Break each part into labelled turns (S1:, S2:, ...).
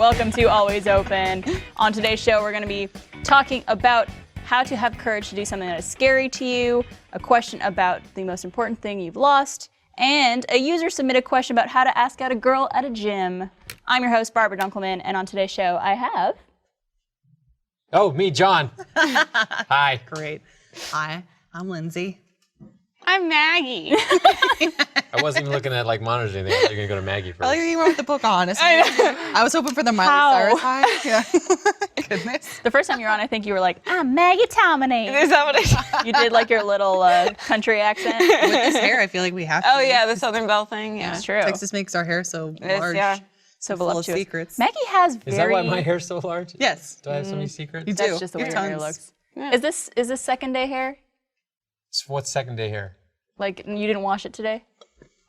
S1: Welcome to Always Open. On today's show, we're going to be talking about how to have courage to do something that is scary to you, a question about the most important thing you've lost, and a user-submitted question about how to ask out a girl at a gym. I'm your host, Barbara Dunkelman, and on today's show, I have...
S2: Oh, me, John. Hi.
S3: Great. Hi, I'm Lindsay.
S4: I'm Maggie.
S2: I wasn't even looking at monitors or anything. I thought you were going to go to Maggie first.
S3: I like that you went with the book, honestly. I was hoping for the Miley Cyrus high. Yeah. Goodness.
S1: The first time you were on, I think you were like, I'm Maggie Tominey.
S4: Is that what I
S1: You did your little country accent.
S3: With this hair, I feel like we have to.
S4: Oh, yeah, the Southern Belle thing. Yeah.
S1: It's true.
S3: Texas makes our hair so large.
S4: Yeah.
S1: So
S3: full of
S1: voluptuous.
S3: secrets.
S1: Maggie has very...
S2: Is that why my hair's so large?
S3: Yes.
S2: Do I have so many secrets?
S3: You do.
S1: That's just the way
S3: You
S1: your
S3: have
S1: hair
S3: tons.
S1: looks.
S4: Yeah.
S1: Is this second day hair?
S2: So what's second day hair?
S1: Like, you didn't wash it today?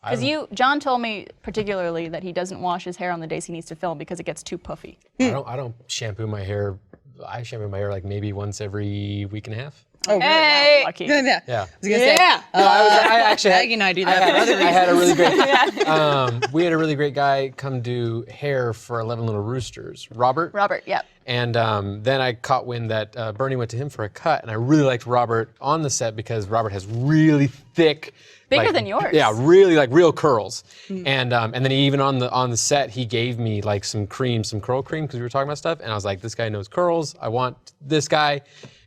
S1: Because John told me particularly that he doesn't wash his hair on the days he needs to film because it gets too puffy.
S2: I don't shampoo my hair. I shampoo my hair maybe once every week and a half.
S3: Oh, really?
S4: Hey.
S1: Lucky.
S3: Yeah.
S2: Yeah.
S3: I was going to say.
S4: Yeah.
S2: I actually
S3: Maggie and I do that for other
S2: I had a really great.
S1: Yeah.
S2: We had a really great guy come do hair for 11 Little Roosters, Robert.
S1: Robert, yep.
S2: And then I caught wind that Bernie went to him for a cut, and I really liked Robert on the set because Robert has really thick,
S1: Bigger than yours.
S2: Yeah, really real curls. And then even on the set, he gave me some cream, some curl cream, because we were talking about stuff, and I was like, this guy knows curls. I want this guy.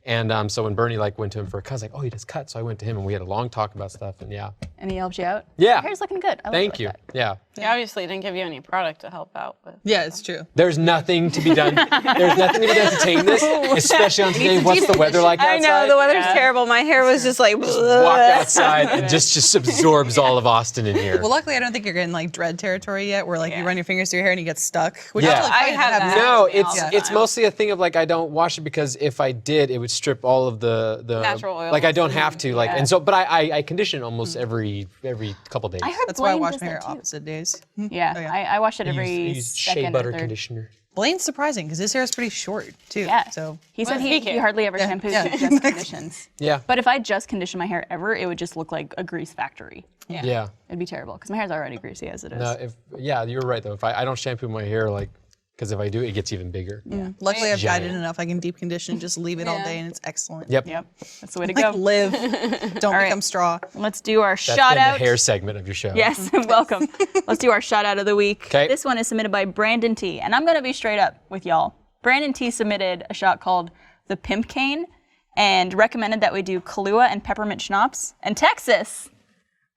S2: And so when Bernie went to him for a cut, I was like, oh, he does cut. So I went to him, and we had a long talk about stuff, and yeah.
S1: And he helped you out?
S2: Yeah.
S1: Your hair's looking good. I like
S2: Thank
S1: it
S2: you.
S1: like that.
S2: Yeah.
S4: He obviously didn't give you any product to help out with.
S3: Yeah, it's true.
S2: There's nothing to be done. There's nothing to be done to tame this, especially on today. What's the weather like outside?
S4: I know, the weather's terrible. My hair was just like...
S2: Walk outside and just absorbs all of Austin in here.
S3: Well, luckily, I don't think you're getting dread territory yet, where you run your fingers through your hair and you get stuck. Which
S2: Yeah.
S3: is really
S4: I
S3: funny.
S4: had
S3: happens
S4: that.
S2: No,
S4: Yeah.
S2: it's mostly a thing of I don't wash it because if I did, it would strip all of the
S4: Natural oils.
S2: I don't have to and so, but I condition almost every couple days.
S1: I heard
S3: That's why I
S1: Blaine
S3: wash
S1: does
S3: my hair
S1: that too.
S3: opposite days.
S1: Yeah,
S3: Oh, yeah.
S1: I wash it
S2: I
S1: every
S2: use shea
S1: second
S2: butter
S1: or third.
S2: conditioner.
S3: Blaine's surprising because his hair is pretty short, too.
S1: Yeah.
S3: So
S1: He said
S4: Well,
S1: he
S4: he
S1: hardly ever shampoos,
S3: yeah.
S1: he just conditions.
S2: Yeah.
S1: But if I just condition my hair ever, it would just look like a grease factory.
S2: Yeah.
S1: It'd be terrible because my hair's already greasy as it is.
S2: No, you're right though. If I don't shampoo my hair because if I do, it gets even bigger.
S3: luckily, I've
S2: Giant.
S3: dyed it enough. I can deep condition, just leave it all
S4: Yeah.
S3: day, and it's excellent.
S2: Yep.
S1: Yep, that's the way to go.
S3: Live. Don't
S1: right.
S3: become straw.
S1: Let's do our
S2: That's
S1: shout
S2: been
S1: out.
S2: the hair segment of your show.
S1: Yes, welcome. Let's do our shout out of the week.
S2: 'Kay.
S1: This one is submitted by Brandon T. And I'm going to be straight up with y'all. Brandon T submitted a shot called the Pimp Cane and recommended that we do Kahlua and peppermint schnapps. And Texas,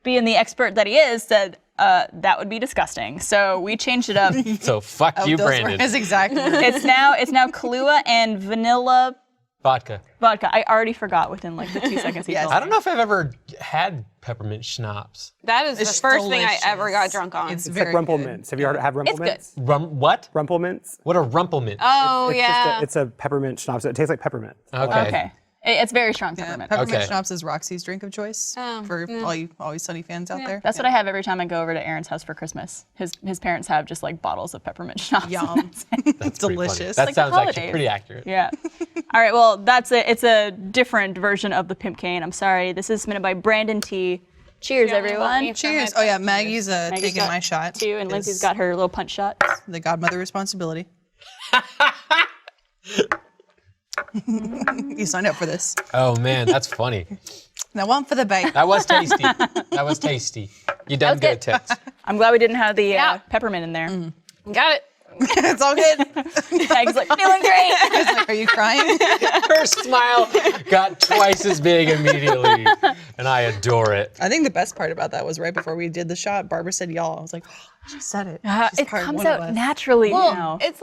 S1: being the expert that he is, said that would be disgusting. So we changed it up.
S2: So fuck you,
S3: Those were
S2: Brandon.
S3: his exact words.
S1: It's now Kahlua and vanilla
S2: Vodka.
S1: vodka. I already forgot within the 2 seconds he
S3: Yes.
S1: told
S2: I
S1: me.
S2: don't know if I've ever had peppermint schnapps.
S4: That is
S3: It's
S4: the first thing I
S3: delicious.
S4: ever got drunk on.
S3: It's
S5: It's
S3: very
S5: like Rumple
S3: good.
S5: Mints. Have you heard have Rumple
S1: It's good.
S5: Mints?
S2: What?
S5: Rumple Mints?
S2: What are rumplemint?
S4: oh,
S5: It's
S4: yeah.
S5: just it's a peppermint schnapps. It tastes like peppermint.
S2: Okay.
S1: Okay. It's very strong
S3: Yeah,
S1: peppermint.
S3: peppermint
S2: Okay.
S3: schnapps is Roxy's drink of choice for all you Always Sunny fans out there.
S1: That's what I have every time I go over to Aaron's house for Christmas. His parents have just bottles of peppermint schnapps.
S3: Yum.
S2: That's pretty funny.
S3: delicious.
S2: That
S1: Like the
S2: sounds actually
S1: holidays.
S2: pretty accurate.
S1: Yeah. All right. Well, that's it. It's a different version of the Pimp Cane. I'm sorry. This is submitted by Brandon T. Cheers, everyone.
S3: Cheers. Oh yeah, Maggie's
S1: Maggie's
S3: taking
S1: got
S3: my shot.
S1: Two, and Lindsay's
S3: Is
S1: got her little punch shot.
S3: the godmother responsibility. You signed up for this.
S2: Oh man, that's funny.
S3: Now one for the bait.
S2: That was tasty. That was tasty. You done
S1: That was
S2: good,
S1: good.
S2: Tex.
S1: I'm glad we didn't have the
S4: Yeah.
S1: peppermint in there.
S4: Got it.
S3: It's all good.
S1: Meg's like, feeling great.
S3: I was like, are you crying?
S2: Her smile got twice as big immediately, and I adore it.
S3: I think the best part about that was right before we did the shot, Barbara said y'all. I was like, oh, she said it. She's
S1: It
S3: part
S1: comes
S3: one of
S1: out
S3: us.
S1: naturally
S4: Well,
S1: now.
S4: it's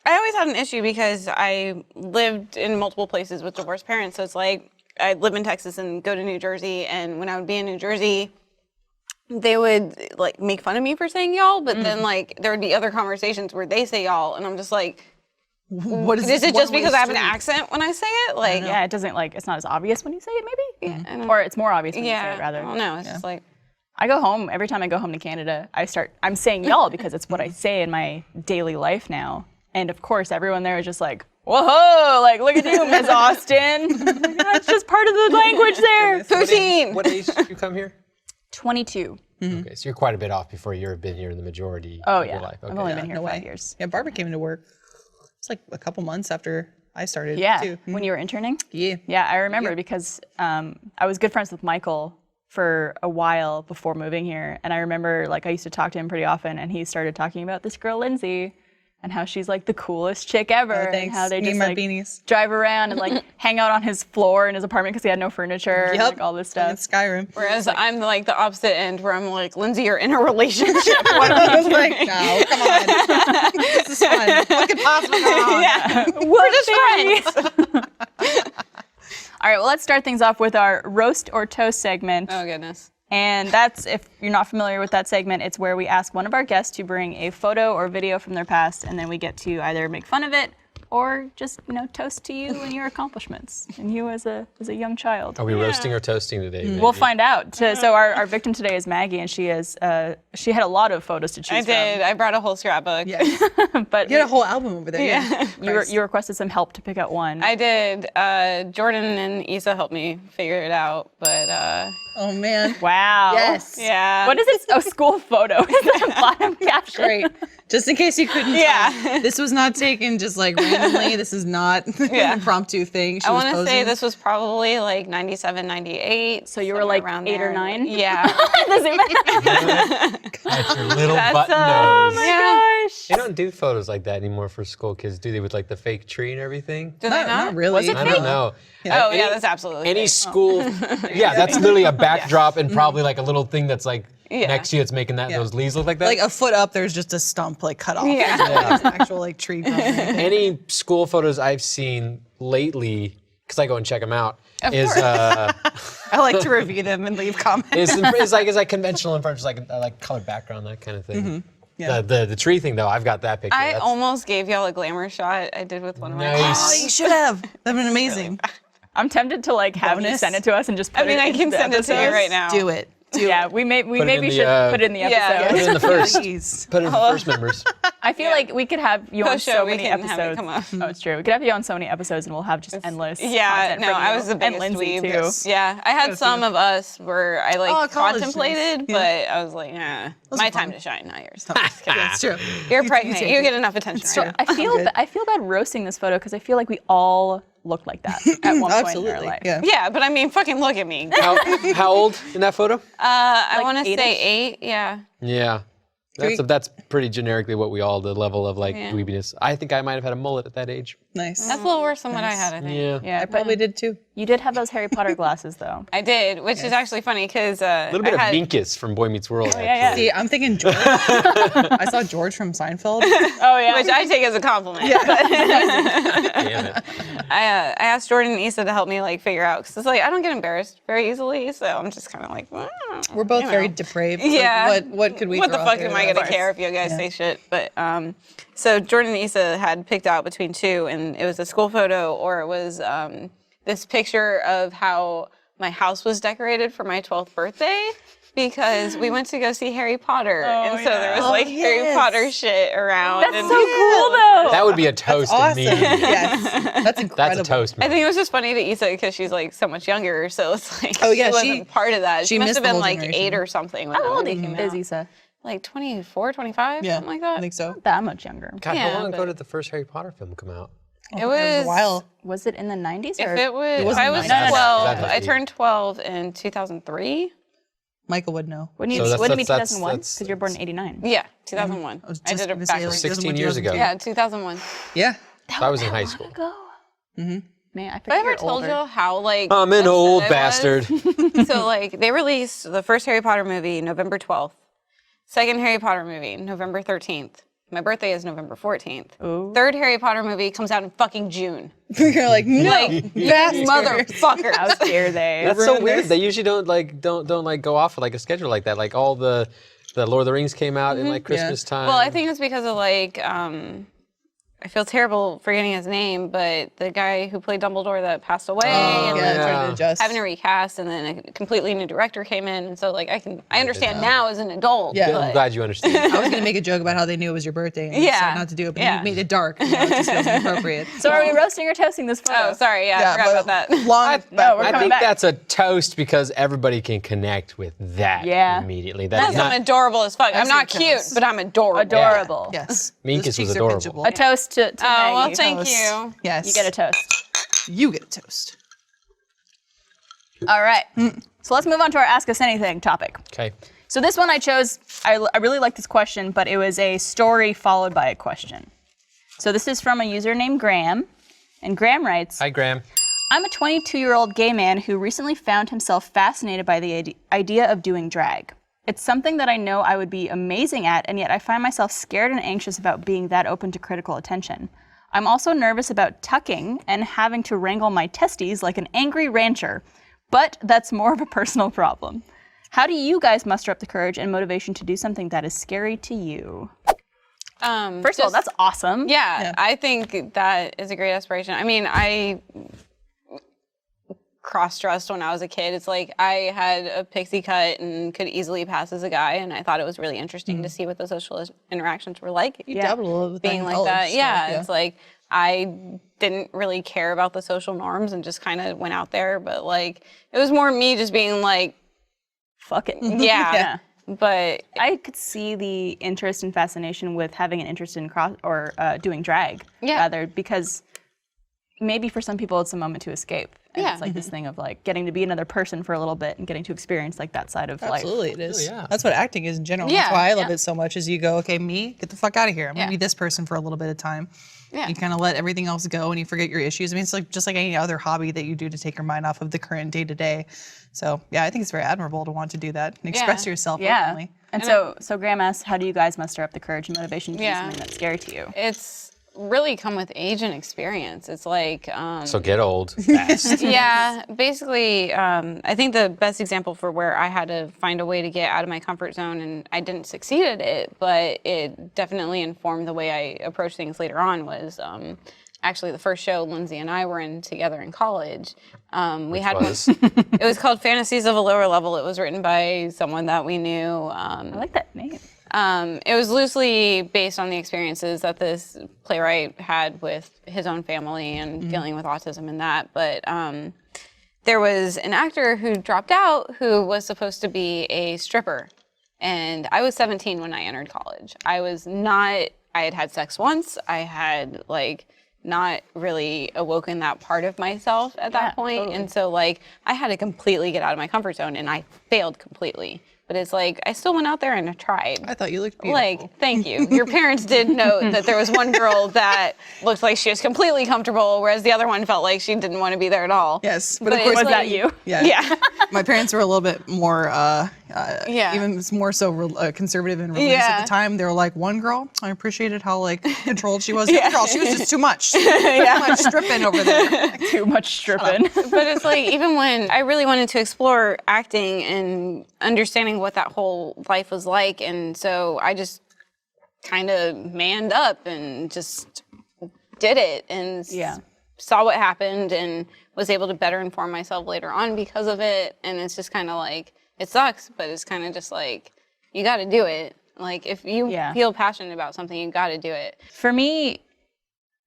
S4: I always had an issue because I lived in multiple places with divorced parents. So it's I live in Texas and go to New Jersey. And when I would be in New Jersey, they would make fun of me for saying y'all. But then there would be other conversations where they say y'all. And I'm just like,
S3: What
S4: is it just
S3: one-way
S4: because I have an
S3: street?
S4: accent when I say it?
S1: Yeah, it doesn't it's not as obvious when you say it, maybe?
S4: Yeah, I don't-
S1: Or it's more obvious when you say
S4: yeah,
S1: it, rather.
S4: I don't know. It's just
S1: I go home, every time I go home to Canada, I'm saying y'all because it's what I say in my daily life now. And of course, everyone there is just like, whoa, look at you, Ms. Austin. That's just part of the language there.
S4: poutine.
S2: What age did you come here?
S1: 22.
S2: Okay, so you're quite a bit off before you've been here in the majority
S1: Oh,
S2: of
S1: yeah.
S2: your life. Okay.
S1: I've only been here
S3: No
S1: 5
S3: way.
S1: years.
S3: Yeah, Barbara came into work. It's like a couple months after I started.
S1: Yeah,
S3: Too.
S1: when you were interning?
S3: Yeah.
S1: Yeah, I remember because I was good friends with Michael for a while before moving here. And I remember like I used to talk to him pretty often and he started talking about this girl, Lindsay, and how she's like the coolest chick ever. And
S3: thanks.
S1: how they
S3: Me
S1: just
S3: and my
S1: like
S3: beanies.
S1: drive around and like hang out on his floor in his apartment because he had no furniture and like all this
S3: Like in
S1: stuff.
S3: Skyrim.
S4: Whereas I'm like the opposite end where I'm like, Lindsay, you're in a relationship. What are
S3: I
S4: you
S3: was like, no, come on. This is fun. What could possibly go wrong?
S4: Yeah. We're just friends.
S1: All right, well, let's start things off with our roast or toast segment.
S4: Oh, goodness.
S1: And that's, if you're not familiar with that segment, it's where we ask one of our guests to bring a photo or video from their past, and then we get to either make fun of it or just, toast to you and your accomplishments and you as a young child.
S2: Are we roasting or toasting today? Maggie?
S1: We'll find out. So our victim today is Maggie, and she had a lot of photos to choose
S4: I did. I brought a whole scrapbook.
S3: Yes.
S1: from. But
S3: You had a whole album over there. Yeah.
S1: you requested some help to pick out one.
S4: I did. Jordan and Issa helped me figure it out, but
S3: Oh, man.
S1: Wow.
S3: Yes.
S4: yeah.
S1: What is this? A school photo. Is that a bottom caption?
S3: Great. Just in case you couldn't
S4: Yeah.
S3: tell, this was not taken just like randomly. This is not an
S4: Yeah.
S3: impromptu thing. She
S4: I
S3: was
S4: want to say
S3: posing.
S4: this was probably like 97, 98.
S1: So you were
S4: somewhere
S1: like
S4: around
S1: 8 or
S4: there.
S1: 9?
S4: Yeah.
S2: That's your little button
S1: Oh
S2: nose.
S1: my gosh.
S2: They don't do photos like that anymore for school kids, do they? With like the fake tree and everything?
S4: Do they
S3: Not really.
S1: Was it
S2: I don't know.
S4: Oh, yeah, that's absolutely
S2: Any
S4: fake.
S2: school, yeah, that's literally a backdrop and probably like a little thing that's like
S4: Yeah.
S2: next to you. It's making those leaves look like that.
S3: Like a foot up, there's just a stump like cut off.
S4: Yeah.
S3: There's an actual like tree growing.
S2: Any school photos I've seen lately, because I go and check them out, is
S3: I like to review them and leave comments.
S2: is like conventional in front, just like a colored background, that kind of thing.
S3: Yeah.
S2: The tree thing though, I've got that picture.
S4: I
S2: That's
S4: almost gave y'all a glamour shot. I did with one of my
S2: nice.
S3: Oh, you should have. That'd been amazing.
S1: I'm tempted to like have you
S3: Bonus?
S1: send it to us and just put
S4: I mean,
S1: it
S4: I
S1: into
S4: can
S1: the
S4: send it to you
S1: episodes.
S4: right now.
S3: Do it.
S1: Yeah, we
S2: Put it
S1: maybe
S2: in the,
S1: should put it in the
S4: yeah,
S1: episode.
S2: Put it in the first.
S3: Please.
S2: Put it in the first members.
S1: I feel like we could have you on
S4: Post-show,
S1: so
S4: we
S1: many
S4: can have it
S1: episodes.
S4: come up.
S1: Oh, it's true. We could have you on so many episodes, and we'll have just endless.
S4: Yeah,
S1: content
S4: no,
S1: from
S4: I
S1: you.
S4: was the
S1: And
S4: biggest
S1: Lindsay
S4: dweeb.
S1: too.
S4: Yeah, I had some of us where I like
S3: Oh, college
S4: contemplated,
S3: days.
S4: but
S3: Yeah.
S4: I was like, nah,
S3: Those
S4: my
S3: are
S4: time
S3: fun.
S4: to shine, not yours.
S3: Yeah, it's true.
S4: You're pregnant.
S3: take
S4: You
S3: it.
S4: get enough attention.
S3: It's
S4: right
S3: true.
S4: now.
S1: I feel bad roasting this photo because I feel like we all looked like that at one point in our
S3: Absolutely.
S1: life.
S3: Yeah.
S4: Yeah, but I mean, fucking look at me.
S2: How old in that photo?
S4: I
S1: Like
S4: want to
S1: eight-ish?
S4: say 8. Yeah.
S2: Yeah. That's pretty generically what we all, the level of like dweebiness. I think I might have had a mullet at that age.
S3: Nice.
S4: That's a little worse than what I had, I think.
S2: Yeah.
S1: Yeah,
S3: I probably did too.
S1: You did have those Harry Potter glasses though.
S4: I did, which is actually funny because
S2: A little bit of Minkus from Boy Meets World.
S1: yeah, yeah.
S3: See, I'm thinking George. I saw George from Seinfeld.
S1: Oh yeah.
S4: which I take as a compliment.
S2: Damn it.
S4: I asked Jordan and Issa to help me like figure out because it's like I don't get embarrassed very easily, so I'm just kind of like,
S3: We're both
S4: you know.
S3: very depraved. Like,
S4: Yeah.
S3: what could we?
S4: What the
S3: throw out
S4: fuck
S3: there
S4: am I
S3: that-
S4: gonna care if you guys say shit? But so Jordan and Issa had picked out between two, and it was a school photo or it was this picture of how my house was decorated for my 12th birthday. Because we went to go see Harry Potter, and so there was like Harry
S3: yes.
S4: Potter shit around.
S1: That's
S4: and
S1: so cool though.
S2: That would be a toast
S3: Awesome.
S2: immediately.
S3: Yes. That's incredible.
S2: That's a toast.
S4: I think it was just funny to Issa because she's like so much younger, so it's like
S3: Oh, yeah,
S4: she wasn't
S3: she-
S4: part of that. She
S3: she
S4: must
S3: missed
S4: have
S3: the
S4: been
S3: whole
S4: like
S3: generation.
S4: 8 or something. When
S1: How
S4: that
S1: old
S4: movie came
S1: is
S4: out.
S1: Issa?
S4: Like 24, 25,
S3: Yeah.
S4: something like that.
S3: I think so.
S1: That much younger.
S2: God,
S4: Yeah,
S2: how long ago
S4: but-
S2: did the first Harry Potter film come out?
S4: It
S3: It
S4: was
S3: was a while.
S1: Was it in the 90s or?
S4: If it was, if
S3: wasn't
S4: I was
S3: nice.
S4: 12,
S2: No.
S4: I turned 12 in 2003.
S3: Michael would know.
S1: Wouldn't you?
S2: So that's-
S1: wouldn't it be
S2: that's-
S1: 2001?
S2: that's-
S1: Because you're born in '89.
S4: Yeah, 2001.
S3: was
S4: I
S3: just
S4: did it
S3: gonna say,
S4: backwards.
S3: like,
S2: 16 years ago.
S4: Yeah, 2001.
S3: Yeah.
S2: So I was in high school.
S1: Go. Man, I
S4: Have I
S1: figured
S4: ever
S1: you're
S4: told
S1: older.
S4: you how like
S2: I'm an
S4: upset
S2: old
S4: I was?
S2: bastard.
S4: So like they released the first Harry Potter movie November 12th. Second Harry Potter movie November 13th. My birthday is November 14th.
S1: Ooh.
S4: Third Harry Potter movie comes out in fucking June.
S3: You're like, no,
S4: Like
S3: bastard.
S4: motherfuckers.
S1: How dare they?
S2: That's so
S3: ruined
S2: weird.
S3: this.
S2: They usually don't like go off of like a schedule like that. Like all the Lord of the Rings came out in like Christmas time.
S4: Well, I think it's because of like I feel terrible forgetting his name, but the guy who played Dumbledore that passed away,
S3: Yeah,
S4: and then
S3: trying to adjust.
S4: having to recast, and then a completely new director came in, and so like I understand now as an adult.
S3: Yeah.
S2: I'm
S4: but-
S2: glad you understand.
S3: I was gonna make a joke about how they knew it was your birthday and
S4: Yeah.
S3: decided not to do it, but
S4: Yeah.
S3: you made it dark. You know, it just feels inappropriate.
S1: So are we roasting or toasting this photo?
S4: Oh, sorry, yeah, I forgot about that.
S3: Long,
S1: No, we're
S2: I
S1: coming
S2: think
S1: back.
S2: that's a toast because everybody can connect with that
S1: Yeah.
S2: immediately.
S4: That's
S2: That's
S4: I'm adorable as fuck. I'm
S3: That's
S4: not
S3: a
S4: cute,
S3: toast.
S4: but I'm adorable.
S1: Adorable.
S3: yes.
S2: Minkus
S3: Those
S2: was
S3: cheeks are
S2: adorable.
S3: pinchable.
S1: A toast to
S4: Oh, well,
S1: Maggie.
S4: thank
S3: Toast.
S4: you.
S3: Yes.
S1: You get a toast.
S3: You get a toast.
S1: All right. So let's move on to our Ask Us Anything topic.
S2: okay.
S1: So this one I chose, I really like this question, but it was a story followed by a question. So this is from a user named Graham. And Graham writes,
S2: Hi, Graham.
S1: I'm a 22-year-old gay man who recently found himself fascinated by the idea of doing drag. It's something that I know I would be amazing at, and yet I find myself scared and anxious about being that open to critical attention. I'm also nervous about tucking and having to wrangle my testes like an angry rancher, but that's more of a personal problem. How do you guys muster up the courage and motivation to do something that is scary to you? First of all, that's awesome.
S4: Yeah, I think that is a great aspiration. I mean, I cross-dressed when I was a kid. It's like I had a pixie cut and could easily pass as a guy, and I thought it was really interesting to see what the social interactions were like.
S3: You dabbled a little with
S4: Being like
S3: college
S4: that,
S3: stuff,
S4: yeah, it's like I didn't really care about the social norms and just kind of went out there. But like, it was more me just being like,
S1: Fuck it.
S4: yeah. But
S1: I could see the interest and fascination with having an interest in doing drag,
S4: Yeah.
S1: rather, because maybe for some people it's a moment to escape. And
S4: Yeah.
S1: it's like this thing of like getting to be another person for a little bit and getting to experience like that side of life.
S3: Absolutely, it is.
S2: yeah.
S3: That's what acting is in general.
S4: Yeah,
S3: That's why I love
S4: yeah.
S3: it so much. Is you go, okay, me, get the fuck out of here. I'm gonna
S4: Yeah.
S3: be this person for a little bit of time.
S4: Yeah.
S3: You kind of let everything else go and you forget your issues. I mean, it's like just like any other hobby that you do to take your mind off of the current day to day. So yeah, I think it's very admirable to want to do that and express
S4: Yeah.
S3: yourself
S1: Yeah.
S3: openly.
S1: And so Graham asks, how do you guys muster up the courage and motivation to do
S4: Yeah.
S1: something that's scary to you?
S4: it's really come with age and experience. It's like,
S2: So get old fast.
S4: yeah, basically, I think the best example for where I had to find a way to get out of my comfort zone, and I didn't succeed at it, but it definitely informed the way I approach things later on, was actually the first show Lindsay and I were in together in college. We had
S2: was?
S4: it was called Fantasies of a Lower Level. It was written by someone that we knew.
S1: I like that name.
S4: It was loosely based on the experiences that this playwright had with his own family and dealing with autism and that. But there was an actor who dropped out who was supposed to be a stripper. And I was 17 when I entered college. I had had sex once. I had not really awoken that part of myself at that point.
S1: Totally.
S4: And so I had to completely get out of my comfort zone, and I failed completely. But it's like, I still went out there and I tried.
S3: I thought you looked beautiful.
S4: Thank you. Your parents did note that there was one girl that looked like she was completely comfortable, whereas the other one felt like she didn't want to be there at all.
S3: Yes,
S4: But
S3: of
S4: it's
S3: course,
S1: Was
S4: like-
S1: that you?
S3: yeah.
S4: Yeah.
S3: My parents were a little bit more,
S4: Yeah.
S3: even more so conservative and religious at
S4: Yeah.
S3: the time. They were like, one girl, I appreciated how controlled she was. The other girl, she was just too much. Too much stripping over there.
S1: Too much stripping.
S4: But it's like, even when I really wanted to explore acting and understanding what that whole life was like, and so I just kind of manned up and just did it and
S1: Yeah.
S4: saw what happened and was able to better inform myself later on because of it. And it's just kind of like, it sucks, but it's kind of just like, you got to do it. Like, if you
S1: Yeah.
S4: feel passionate about something, you got to do it.
S1: For me,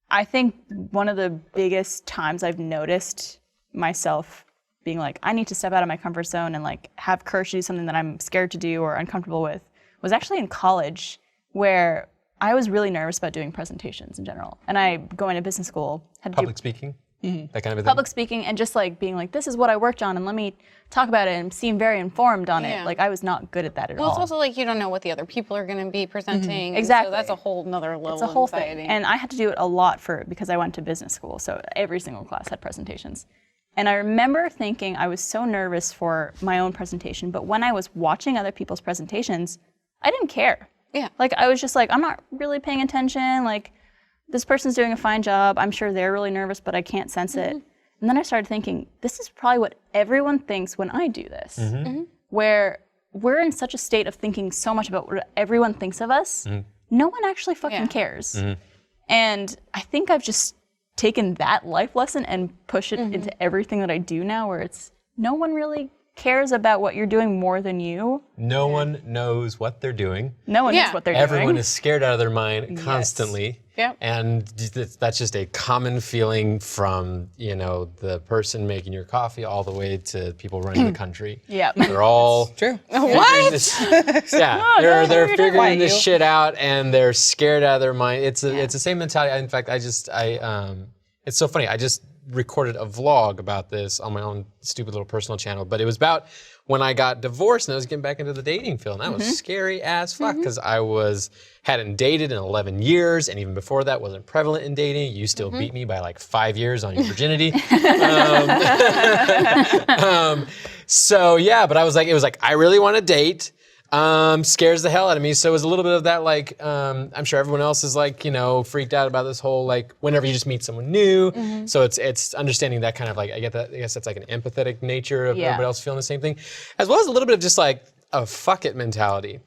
S1: I think one of the biggest times I've noticed myself being like, I need to step out of my comfort zone and have courage to do something that I'm scared to do or uncomfortable with was actually in college, where I was really nervous about doing presentations in general. And I, going to business school, had to
S2: Public
S1: do
S2: speaking? That kind of a thing?
S1: public speaking and just being like, this is what I worked on and let me talk about it and seem very informed on
S4: Yeah.
S1: it. I was not good at that at
S4: Well,
S1: all.
S4: it's also like you don't know what the other people are going to be presenting. and
S1: Exactly.
S4: So that's a whole nother level
S1: It's a whole
S4: of anxiety.
S1: thing. And I had to do it a lot because I went to business school. So every single class had presentations. And I remember thinking I was so nervous for my own presentation, but when I was watching other people's presentations, I didn't care.
S4: Yeah.
S1: I was just I'm not really paying attention. This person's doing a fine job. I'm sure they're really nervous, but I can't sense it. And then I started thinking, this is probably what everyone thinks when I do this, where we're in such a state of thinking so much about what everyone thinks of us. No one actually fucking
S4: Yeah.
S1: cares. And I think I've just taken that life lesson and push it into everything that I do now, where it's no one really cares about what you're doing more than you.
S2: No one knows what they're doing.
S1: No one knows what they're
S2: Everyone
S1: doing.
S2: is scared out of their mind constantly.
S4: Yep.
S2: And that's just a common feeling from, the person making your coffee all the way to people running the country.
S1: Yeah.
S2: They're all
S3: True.
S4: What?
S2: they're figuring
S3: Quiet
S2: this
S3: you.
S2: shit out and they're scared out of their mind. It's the same mentality. In fact, it's so funny. I just recorded a vlog about this on my own stupid little personal channel, but it was about when I got divorced and I was getting back into the dating field. And that was scary as fuck because I hadn't dated in 11 years, and even before that wasn't prevalent in dating. You still beat me by like 5 years on your virginity. So yeah, but it was like I really want to date. Scares the hell out of me. So it was a little bit of that, I'm sure everyone else is freaked out about this whole, whenever you just meet someone new. So it's understanding that kind of I guess that's like an empathetic nature of everybody else feeling the same thing, as well as a little bit of just a fuck it mentality.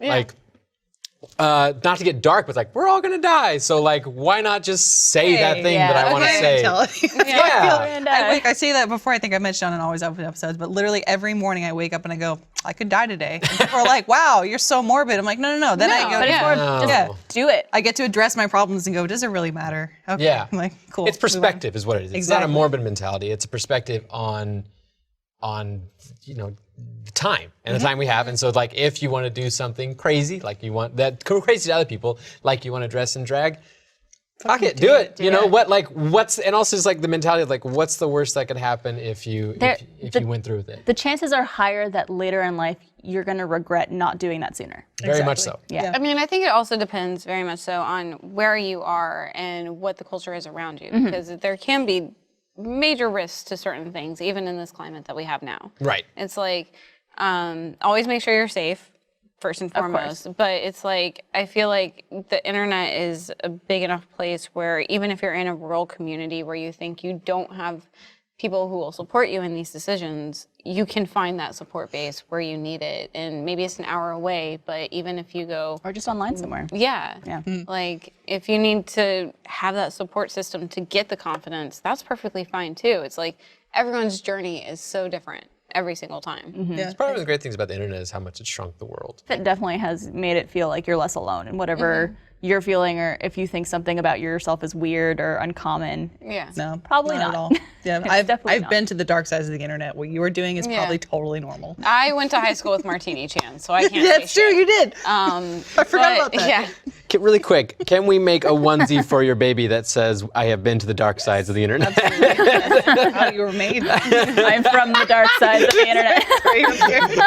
S2: Not to get dark, but we're all gonna die. So why not just say that thing that I want to say?
S3: I say that before. I think I mentioned on an Always Open episodes, but literally every morning I wake up and I go, I could die today. And people are like, wow, you're so morbid. I'm like, no. Then I go,
S1: But it's more just do it.
S3: I get to address my problems and go, does it really matter? Okay.
S2: Yeah.
S3: I'm like, cool.
S2: It's
S3: move on.
S2: perspective is what it is. It's not a
S3: Exactly.
S2: morbid mentality. It's a perspective on the time and the time we have. And so if you want to do something crazy, you want that crazy to other people, you want to dress in drag, fuck it, do it. What's and also is the mentality of what's the worst that could happen if you you went through with it.
S1: The chances are higher that later in life you're going to regret not doing that sooner.
S2: Very much so.
S1: Yeah.
S4: I mean, I think it also depends very much so on where you are and what the culture is around you, because there can be major risks to certain things, even in this climate that we have now.
S2: Right.
S4: It's always make sure you're safe, first and foremost. But it's I feel like the internet is a big enough place where even if you're in a rural community where you think you don't have people who will support you in these decisions, you can find that support base where you need it. And maybe it's an hour away, but even if you go...
S1: Or just online somewhere.
S4: Yeah. If you need to have that support system to get the confidence, that's perfectly fine too. It's everyone's journey is so different every single time.
S2: It's probably one of the great things about the internet is how much it's shrunk the world.
S1: It definitely has made it feel like you're less alone in whatever you're feeling, or if you think something about yourself is weird or uncommon.
S4: Yeah.
S3: No,
S1: Probably
S3: not
S1: not.
S3: at all. Yeah,
S1: It's definitely
S3: I've
S1: not.
S3: been to the dark sides of the internet. What you are doing is
S4: Yeah.
S3: probably totally normal.
S4: I went to high school with Martini Chan, so I can't
S3: Yeah,
S4: say
S3: it's true.
S4: shit.
S3: You did.
S4: I
S3: forgot about that.
S4: Yeah.
S2: Really quick, can we make a onesie for your baby that says, I have been to the dark sides of the internet?
S3: How you were made.
S1: I'm from the dark side of the internet.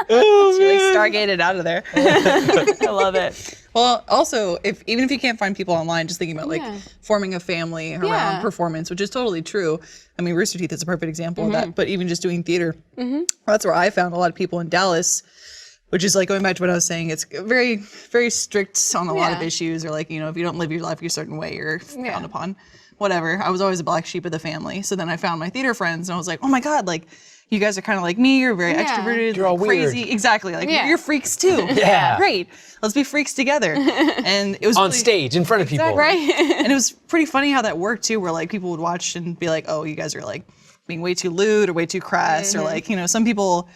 S3: She stargated out of there.
S1: I love it.
S3: Well, also, even if you can't find people online, just thinking about forming a family around
S4: Yeah.
S3: performance, which is totally true. I mean, Rooster Teeth is a perfect example of that. But even just doing theater, that's where I found a lot of people in Dallas. Which is going back to what I was saying, it's very, very strict on a lot of
S4: Yeah.
S3: issues, or if you don't live your life a certain way, you're frowned upon. Whatever. I was always a black sheep of the family. So then I found my theater friends, and I was like, oh my God, you guys are kind of like me. You're very extroverted,
S2: You're all
S3: crazy.
S2: weird.
S3: Exactly. You're freaks too.
S2: Yeah.
S3: Great. Let's be freaks together. And it was
S2: On
S3: really-
S2: stage, in front of people.
S4: Right.
S3: and it was pretty funny how that worked too, where people would watch and be like, oh, you guys are being way too lewd or way too crass, or some people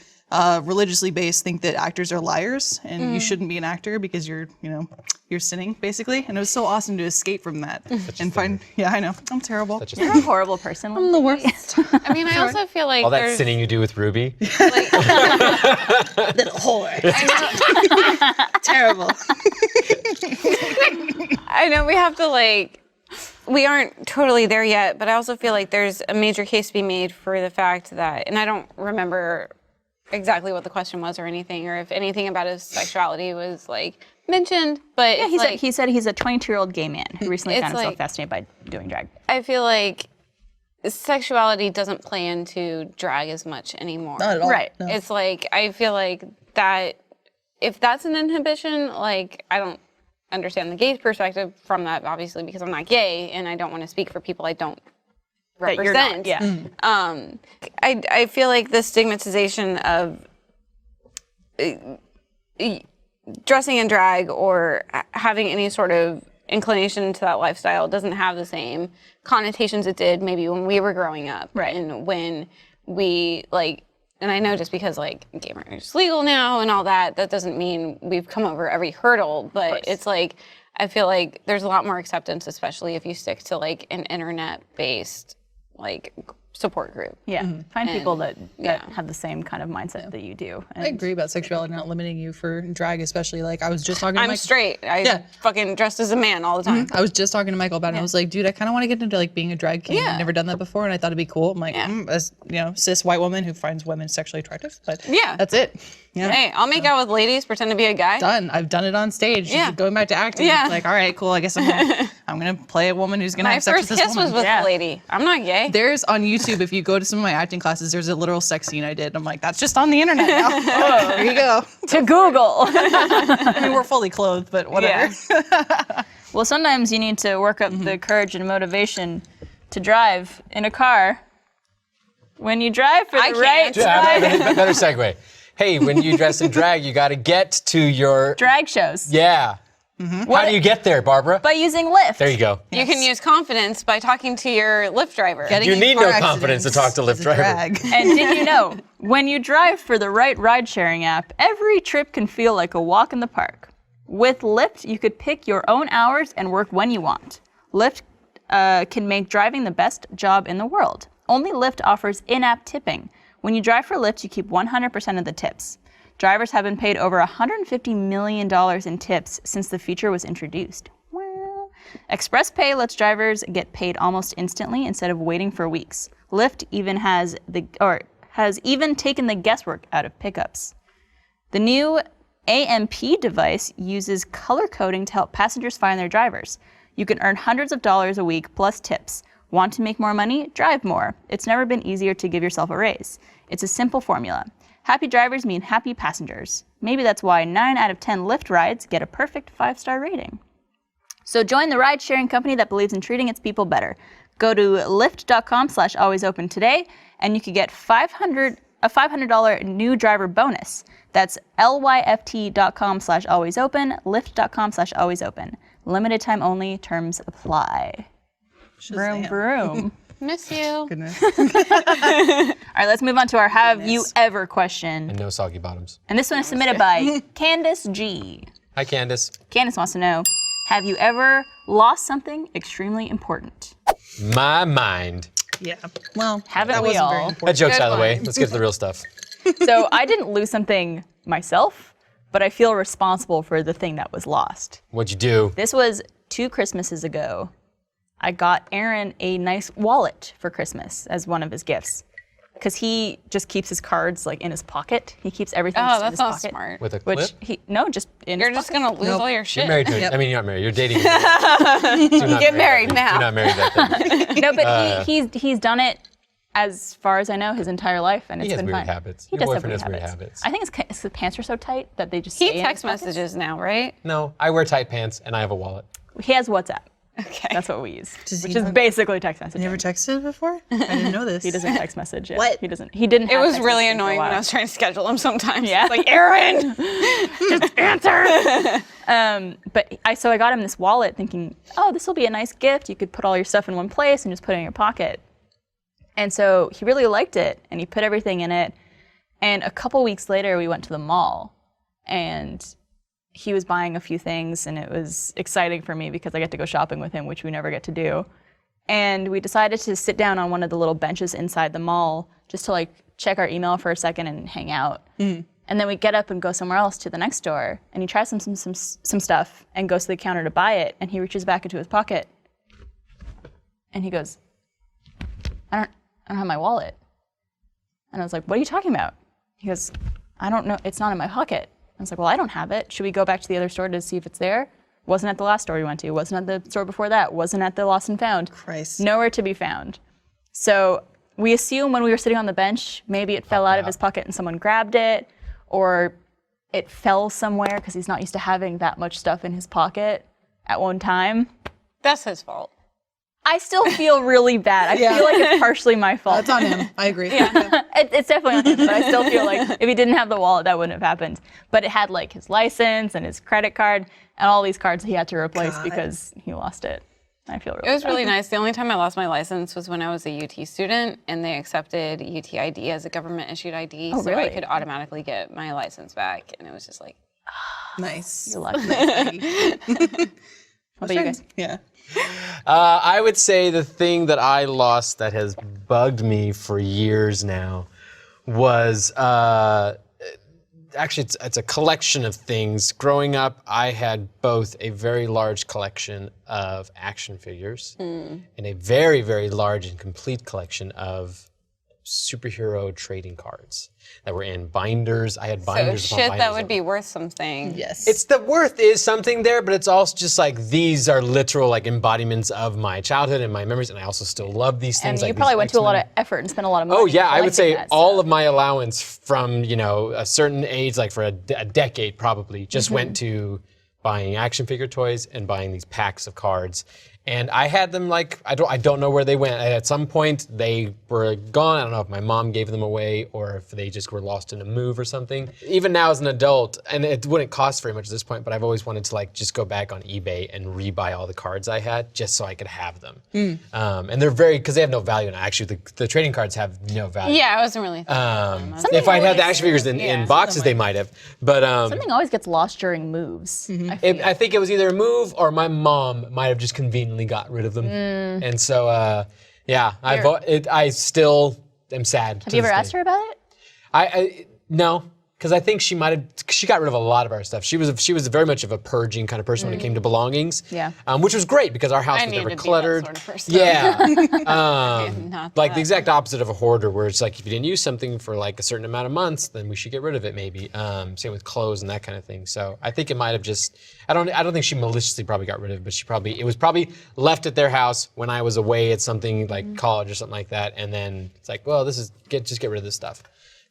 S3: religiously based think that actors are liars and you shouldn't be an actor because you're sinning basically. And it was so awesome to escape from that and find. Yeah, I know. I'm terrible.
S1: You're a horrible person.
S3: I'm the worst.
S4: I mean, I also feel like
S2: All that
S4: there's...
S2: sinning you do with Ruby.
S3: Little whore. Terrible.
S4: I know we have to we aren't totally there yet, but I also feel like there's a major case to be made for the fact that, and I don't remember exactly what the question was or anything, or if anything about his sexuality was mentioned, but
S1: Yeah,
S4: it's
S1: he said he's a 22-year-old gay man who recently
S4: It's
S1: found himself
S4: like-
S1: fascinated by doing drag.
S4: I feel like sexuality doesn't play into drag as much anymore.
S3: Not at all.
S1: Right.
S3: No.
S4: It's I feel like that if that's an inhibition, I don't understand the gay perspective from that, obviously, because I'm not gay and I don't want to speak for people I don't
S1: That you're not,
S4: represent.
S1: yeah.
S4: I feel like the stigmatization of dressing in drag or having any sort of inclination to that lifestyle doesn't have the same connotations it did maybe when we were growing up.
S1: Right.
S4: And when we and I know just because gay marriage is legal now and all that, that doesn't mean we've come over every hurdle, but it's I feel like there's a lot more acceptance, especially if you stick to an internet-based support group.
S1: Yeah, find people that
S4: yeah.
S1: have the same kind of mindset that you do.
S3: I agree about sexuality not limiting you for drag, especially I was just talking to
S4: I'm
S3: Michael.
S4: straight. I fucking dressed as a man all the time.
S3: I was just talking to Michael about it. And I was like, dude, I kind of want to get into being a drag king.
S4: Yeah.
S3: I've never done that before, and I thought it'd be cool. I'm like, as cis white woman who finds women sexually attractive, but
S4: Yeah.
S3: that's it. Yeah.
S4: Hey, I'll make out with ladies, pretend to be a guy.
S3: Done. I've done it on stage.
S4: Yeah.
S3: Going back to acting.
S4: Yeah.
S3: It's all right, cool. I guess I'm gonna play a woman who's gonna
S4: My
S3: have sex
S4: first
S3: with this
S4: kiss
S3: woman.
S4: was with a lady. I'm not gay.
S3: There's on YouTube, if you go to some of my acting classes, there's a literal sex scene I did. I'm like, that's just on the internet now. There you go.
S1: To Google.
S3: I mean, we're fully clothed, but whatever.
S4: Yeah.
S1: Well, sometimes you need to work up the courage and motivation to drive in a car. When you drive for
S4: I
S1: the right
S4: can't.
S2: Better segue. Hey, when you dress in drag, you got to get to your
S1: drag shows
S2: yeah. How do you get there, Barbara?
S1: by using Lyft.
S2: There you go.
S4: You can use confidence by talking to your Lyft driver.
S3: Getting
S2: You
S3: in
S2: need
S3: car
S2: no confidence to
S3: accidents
S2: talk to Lyft
S3: is a
S2: driver.
S3: drag.
S1: And did you know, when you drive for the right ride-sharing app, every trip can feel like a walk in the park. With Lyft, you could pick your own hours and work when you want. Lyft can make driving the best job in the world. Only Lyft offers in-app tipping. When you drive for Lyft, you keep 100% of the tips. Drivers have been paid over $150 million in tips since the feature was introduced. Well, ExpressPay lets drivers get paid almost instantly instead of waiting for weeks. Lyft even has even taken the guesswork out of pickups. The new AMP device uses color coding to help passengers find their drivers. You can earn hundreds of dollars a week plus tips. Want to make more money? Drive more. It's never been easier to give yourself a raise. It's a simple formula. Happy drivers mean happy passengers. Maybe that's why 9 out of 10 Lyft rides get a perfect 5-star rating. So join the ride-sharing company that believes in treating its people better. Go to lyft.com/alwaysopen today, and you could get a $500 new driver bonus. That's lyft.com/alwaysopen, lyft.com/alwaysopen. Limited time only, terms apply. Vroom, vroom.
S4: Miss you.
S3: Goodness.
S1: All right, let's move on to our Have You Ever question.
S2: And no soggy bottoms.
S1: And this one is submitted by Candace G.
S2: Hi, Candace.
S1: Candace wants to know, have you ever lost something extremely important?
S2: My mind.
S3: Yeah. Well,
S1: Haven't
S3: that
S1: we
S3: wasn't very
S1: all?
S2: That
S3: important.
S2: joke's
S4: Good
S2: out of the way.
S4: one.
S2: Let's get to the real stuff.
S1: So I didn't lose something myself, but I feel responsible for the thing that was lost.
S2: What'd you do?
S1: This was 2 Christmases ago. I got Aaron a nice wallet for Christmas as one of his gifts. Because he just keeps his cards in his pocket. He keeps everything
S4: Oh,
S1: just in
S4: that's
S1: his
S4: not
S1: pocket.
S4: smart.
S2: With a clip?
S1: Which just in
S4: You're
S1: his
S4: just
S1: pocket.
S4: gonna lose all your shit.
S2: You're married to
S3: Yep.
S2: I mean, you're not married. You're dating.
S4: Get married now.
S2: You're not married that thing.
S1: No, but he's done it as far as I know his entire life, and
S2: He
S1: it's
S2: has
S1: been
S2: weird
S1: fine.
S2: habits.
S1: He
S2: Your
S1: does have
S2: boyfriend
S1: weird
S2: has weird
S1: habits.
S2: habits.
S1: I think his pants are so tight that they just
S4: He
S1: stay in
S4: text
S1: his pocket.
S4: messages now, right?
S2: No, I wear tight pants and I have a wallet.
S1: He has WhatsApp.
S4: Okay.
S1: That's what we use,
S3: Does he
S1: which is
S3: not-
S1: basically text messaging.
S3: You never texted before? I didn't know this.
S1: He doesn't text message yet.
S3: What?
S1: He doesn't. He didn't.
S4: It
S1: have
S4: was
S1: text
S4: really
S1: messaging for a
S4: annoying when
S1: while.
S4: I was trying to schedule him sometimes.
S1: Yeah.
S4: It's like, Aaron!
S1: Just answer. But I got him this wallet thinking, oh, this will be a nice gift. You could put all your stuff in one place and just put it in your pocket. And so he really liked it, and he put everything in it. And a couple weeks later, we went to the mall, and he was buying a few things, and it was exciting for me because I get to go shopping with him, which we never get to do. And we decided to sit down on one of the little benches inside the mall just to check our email for a second and hang out. And then we get up and go somewhere else to the next store, and he tries some stuff and goes to the counter to buy it, and he reaches back into his pocket, and he goes, I don't have my wallet. And I was like, what are you talking about? He goes, I don't know, it's not in my pocket. I was like, well, I don't have it. Should we go back to the other store to see if it's there? Wasn't at the last store we went to. Wasn't at the store before that. Wasn't at the Lost and Found.
S3: Christ.
S1: Nowhere to be found. So we assume when we were sitting on the bench, maybe it fell out of his pocket and someone grabbed it, or it fell somewhere because he's not used to having that much stuff in his pocket at one time.
S4: That's his fault.
S1: I still feel really bad. I feel like it's partially my fault.
S3: That's on him. I agree.
S1: It's definitely on him, but I still feel like if he didn't have the wallet, that wouldn't have happened. But it had like his license and his credit card and all these cards he had to replace because he lost it. I feel really
S4: It was
S1: bad.
S4: really nice. The only time I lost my license was when I was a UT student, and they accepted UTID as a government-issued ID, so
S1: really?
S4: I could automatically get my license back. And it was just like,
S3: Nice.
S1: Good luck. What about you guys?
S3: Yeah.
S2: I would say the thing that I lost that has bugged me for years now was actually it's a collection of things. Growing up, I had both a very large collection of action figures and a very, very large and complete collection of superhero trading cards that were in binders. I had
S4: so
S2: binders upon
S4: shit
S2: binders
S4: that
S2: of
S4: would
S2: them.
S4: be worth something.
S3: Yes.
S2: It's the worth is something there, but it's also just like these are literal like embodiments of my childhood and my memories, and I also still love these
S1: And
S2: things.
S1: you
S2: like
S1: probably
S2: these
S1: went to a lot
S2: X-Men.
S1: of effort and spent a lot of money.
S2: Oh yeah, I would say
S1: collecting that
S2: all
S1: stuff.
S2: of my allowance from a certain age, like for a decade probably, just went to buying action figure toys and buying these packs of cards. And I had them like I don't know where they went. At some point they were gone. I don't know if my mom gave them away or if they just were lost in a move or something. Even now as an adult, and it wouldn't cost very much at this point, but I've always wanted to like just go back on eBay and rebuy all the cards I had just so I could have them. And they're because they have no value. And actually, the trading cards have no value.
S4: Yeah, I wasn't really thinking about them.
S2: If I'd had the action figures in boxes, they might have. But
S1: Something always gets lost during moves.
S2: I think it was either a move or my mom might have just conveniently got rid of them. And so, yeah, I still am sad.
S1: Have you ever asked her about it?
S2: I no, because I think she got rid of a lot of our stuff. She was very much of a purging kind of person when it came to belongings.
S1: Yeah.
S2: Which was great because our house
S4: I
S2: was
S4: need
S2: never
S4: to be that
S2: cluttered.
S4: sort of person.
S2: Yeah.
S4: Not
S2: Like
S4: that.
S2: the exact opposite of a hoarder, where it's like if you didn't use something for like a certain amount of months, then we should get rid of it maybe. Same with clothes and that kind of thing. So I think it might have just I don't think she maliciously probably got rid of it, but it was probably left at their house when I was away at something like college or something like that, and then it's like, well, just get rid of this stuff.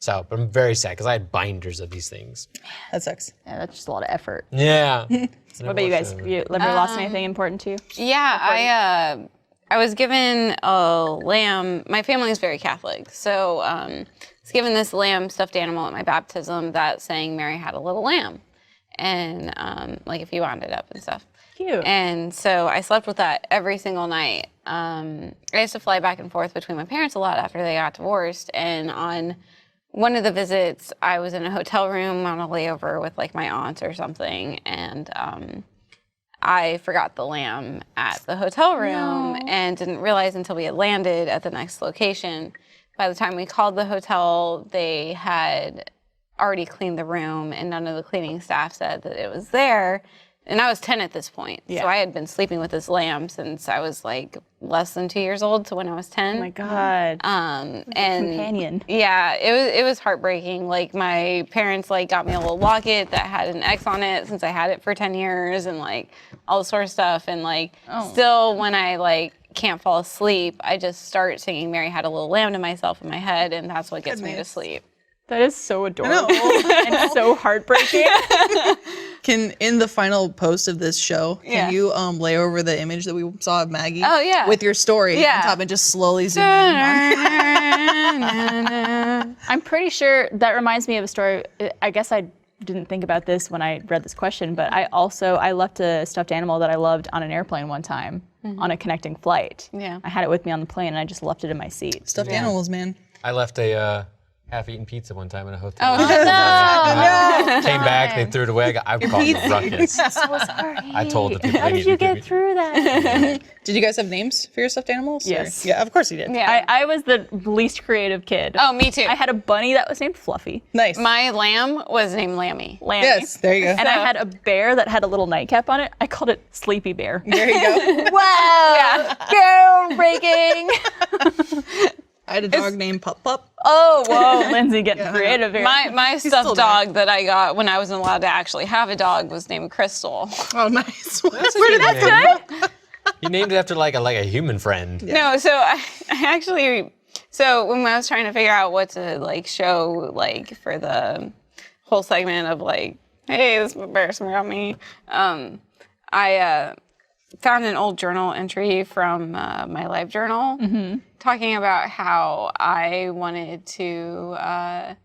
S2: So, but I'm very sad because I had binders of these things.
S3: That sucks.
S1: Yeah, that's just a lot of effort.
S2: Yeah.
S1: What about you guys? Have you ever lost anything important to you?
S4: Yeah, I was given a lamb. My family is very Catholic, so I was given this lamb stuffed animal at my baptism that saying Mary had a little lamb, and like if you wound it up and stuff.
S1: Cute.
S4: And so I slept with that every single night. I used to fly back and forth between my parents a lot after they got divorced, and on one of the visits, I was in a hotel room on a layover with like my aunt or something, and I forgot the lamb at the hotel room and didn't realize until we had landed at the next location. By the time we called the hotel, they had already cleaned the room, and none of the cleaning staff said that it was there. And I was 10 at this point, so I had been sleeping with this lamb since I was like less than 2 years old to when I was 10.
S1: Oh my God.
S4: And
S1: companion.
S4: yeah, it was heartbreaking. Like my parents like got me a little locket that had an X on it since I had it for 10 years and like all this sort of stuff. And like still when I like can't fall asleep, I just start singing Mary Had a Little Lamb to myself in my head, and that's what gets me to sleep.
S1: That is so adorable and so heartbreaking.
S3: In the final post of this show, can you lay over the image that we saw of Maggie?
S4: Oh, yeah.
S3: With your story
S4: Yeah.
S3: on top and just slowly zoom in.
S1: I'm pretty sure that reminds me of a story. I guess I didn't think about this when I read this question, but I left a stuffed animal that I loved on an airplane one time on a connecting flight.
S4: Yeah.
S1: I had it with me on the plane and I just left it in my seat.
S3: Stuffed animals, man.
S2: I left a half-eaten pizza one time in a hotel.
S4: Oh,
S2: Came back, they threw it away. I caused a ruckus.
S1: So sorry.
S2: I told the people
S1: How
S2: they
S1: did you
S2: needed to
S1: get
S2: give me.
S1: through that?
S3: Did you guys have names for your stuffed animals? or-
S1: Yes.
S3: Yeah, of course you did.
S4: Yeah.
S1: I was the least creative kid.
S4: Oh, me too.
S1: I had a bunny that was named Fluffy.
S3: Nice.
S4: My lamb was named Lammy.
S1: Lammy.
S3: Yes, there you go.
S1: And I had a bear that had a little nightcap on it. I called it Sleepy Bear.
S3: There you go.
S1: Wow! Groundbreaking!
S3: I had a dog named Pup Pup.
S1: Oh, whoa, Lindsay getting creative here.
S4: My
S3: still
S4: stuffed
S3: there.
S4: dog that I got when I wasn't allowed to actually have a dog was named Crystal.
S3: Oh, nice.
S2: Where did that come from? You named it after like a human friend.
S4: No, so I actually, so when I was trying to figure out what to like show like for the whole segment of like, hey, this is embarrassing about me, found an old journal entry from my life journal talking about how I wanted to.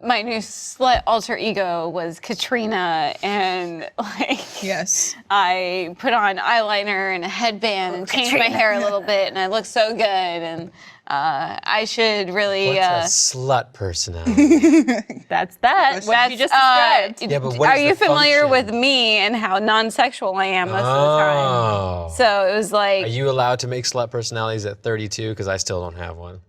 S4: My new slut alter ego was Katrina, and like
S3: Yes.
S4: I put on eyeliner and a headband and changed my hair a little bit, and I look so good. And I should really.
S2: What's a slut personality?
S1: That's that. What you just described.
S2: Yeah, but what
S4: are
S2: is
S4: you
S2: the
S4: familiar
S2: function?
S4: with me and how non-sexual I am most of the time?
S2: Oh.
S4: So it was like.
S2: Are you allowed to make slut personalities at 32? Because I still don't have one.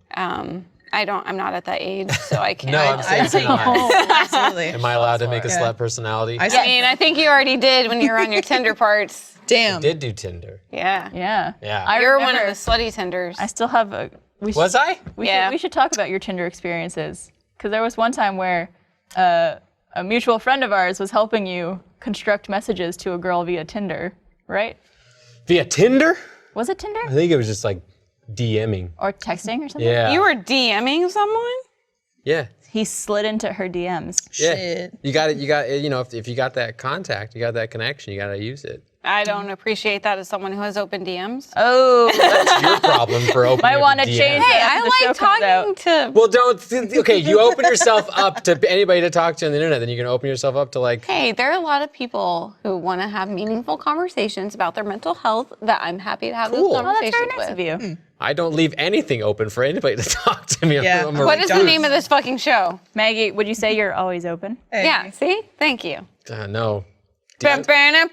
S4: I'm not at that age, so I can't.
S2: No, I'm saying tonight.
S3: Absolutely.
S2: Am I allowed to make a slut personality?
S3: I
S4: I mean, I think you already did when you were on your Tinder parts.
S3: Damn.
S2: did do Tinder.
S4: Yeah.
S1: Yeah.
S2: Yeah.
S1: I
S4: You're one of
S1: remember-
S4: the slutty Tinders.
S1: I still have a.
S2: Was I?
S1: We should talk about your Tinder experiences, because there was one time where a mutual friend of ours was helping you construct messages to a girl via Tinder, right?
S2: Via Tinder?
S1: Was it Tinder
S2: I think it was just like DMing.
S1: or texting or something?
S2: Yeah.
S4: You were DMing someone?
S2: Yeah.
S1: He slid into her DMs.
S2: Yeah.
S3: Shit.
S2: You got it. You got you know if you got that contact, you got that connection, you got to use it.
S4: I don't appreciate that as someone who has open DMs.
S1: Oh,
S2: That's your problem for opening.
S1: might
S2: up
S1: want to
S2: a DM.
S1: change
S4: Hey,
S1: it
S4: I
S1: after the show
S4: like
S1: comes out.
S4: talking to.
S2: Well, don't. Okay, you open yourself up to anybody to talk to on the internet, then you're gonna open yourself up to like.
S4: Hey, there are a lot of people who want to have meaningful conversations about their mental health that I'm happy to have
S2: Cool.
S4: those
S2: Oh,
S1: Oh, that's
S4: conversations
S1: very nice
S4: with.
S1: of you.
S2: I don't leave anything open for anybody to talk to me.
S3: Yeah.
S4: What is the name of this fucking show?
S1: Maggie, would you say you're always open?
S3: Hey.
S4: Yeah, see? Thank you.
S2: No.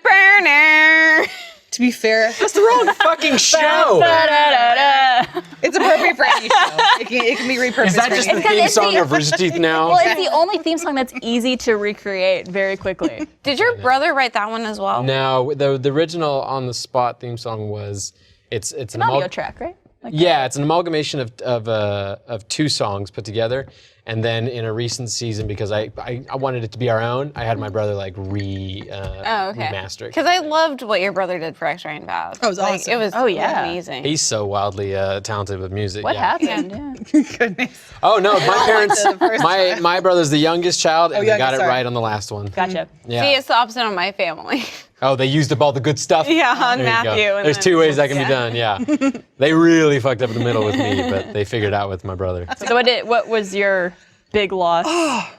S4: Ba-ba-na-ba-na.
S3: To be fair,
S2: That's the wrong fucking show.
S1: Da-da-da.
S3: it's appropriate for any show. It can be repurposed.
S2: Is that
S3: for
S2: just the
S3: anything.
S2: theme
S1: it's
S2: song
S1: the-
S2: of Rooster Teeth now?
S1: Well, it's the only theme song that's easy to recreate very quickly.
S4: Did your brother write that one as well?
S2: No, the original on the spot theme song was it's an
S1: An audio track, right? Like
S2: Yeah, it's an amalgamation of two songs put together, and then in a recent season, because I wanted it to be our own, I had my brother like remaster it.
S4: Because I loved what your brother did for X-Ray and Vows.
S3: Oh, it was awesome.
S4: It was
S1: Oh, yeah.
S4: amazing.
S2: He's so wildly talented with music.
S1: what
S2: yeah.
S1: happened? Yeah.
S3: Goodness.
S2: Oh no, my parents,
S3: the first
S2: my brother's the youngest child, and they got
S3: youngest,
S2: it
S3: sorry.
S2: right on the last one.
S1: Gotcha.
S2: Yeah.
S4: See, it's the opposite of my family.
S2: Oh, they used up all the good stuff.
S4: Yeah, on
S2: There you go.
S4: Matthew, and
S2: There's
S4: then-
S2: two ways that can be done. Yeah, they really fucked up in the middle with me, but they figured it out with my brother.
S1: So what was your big loss?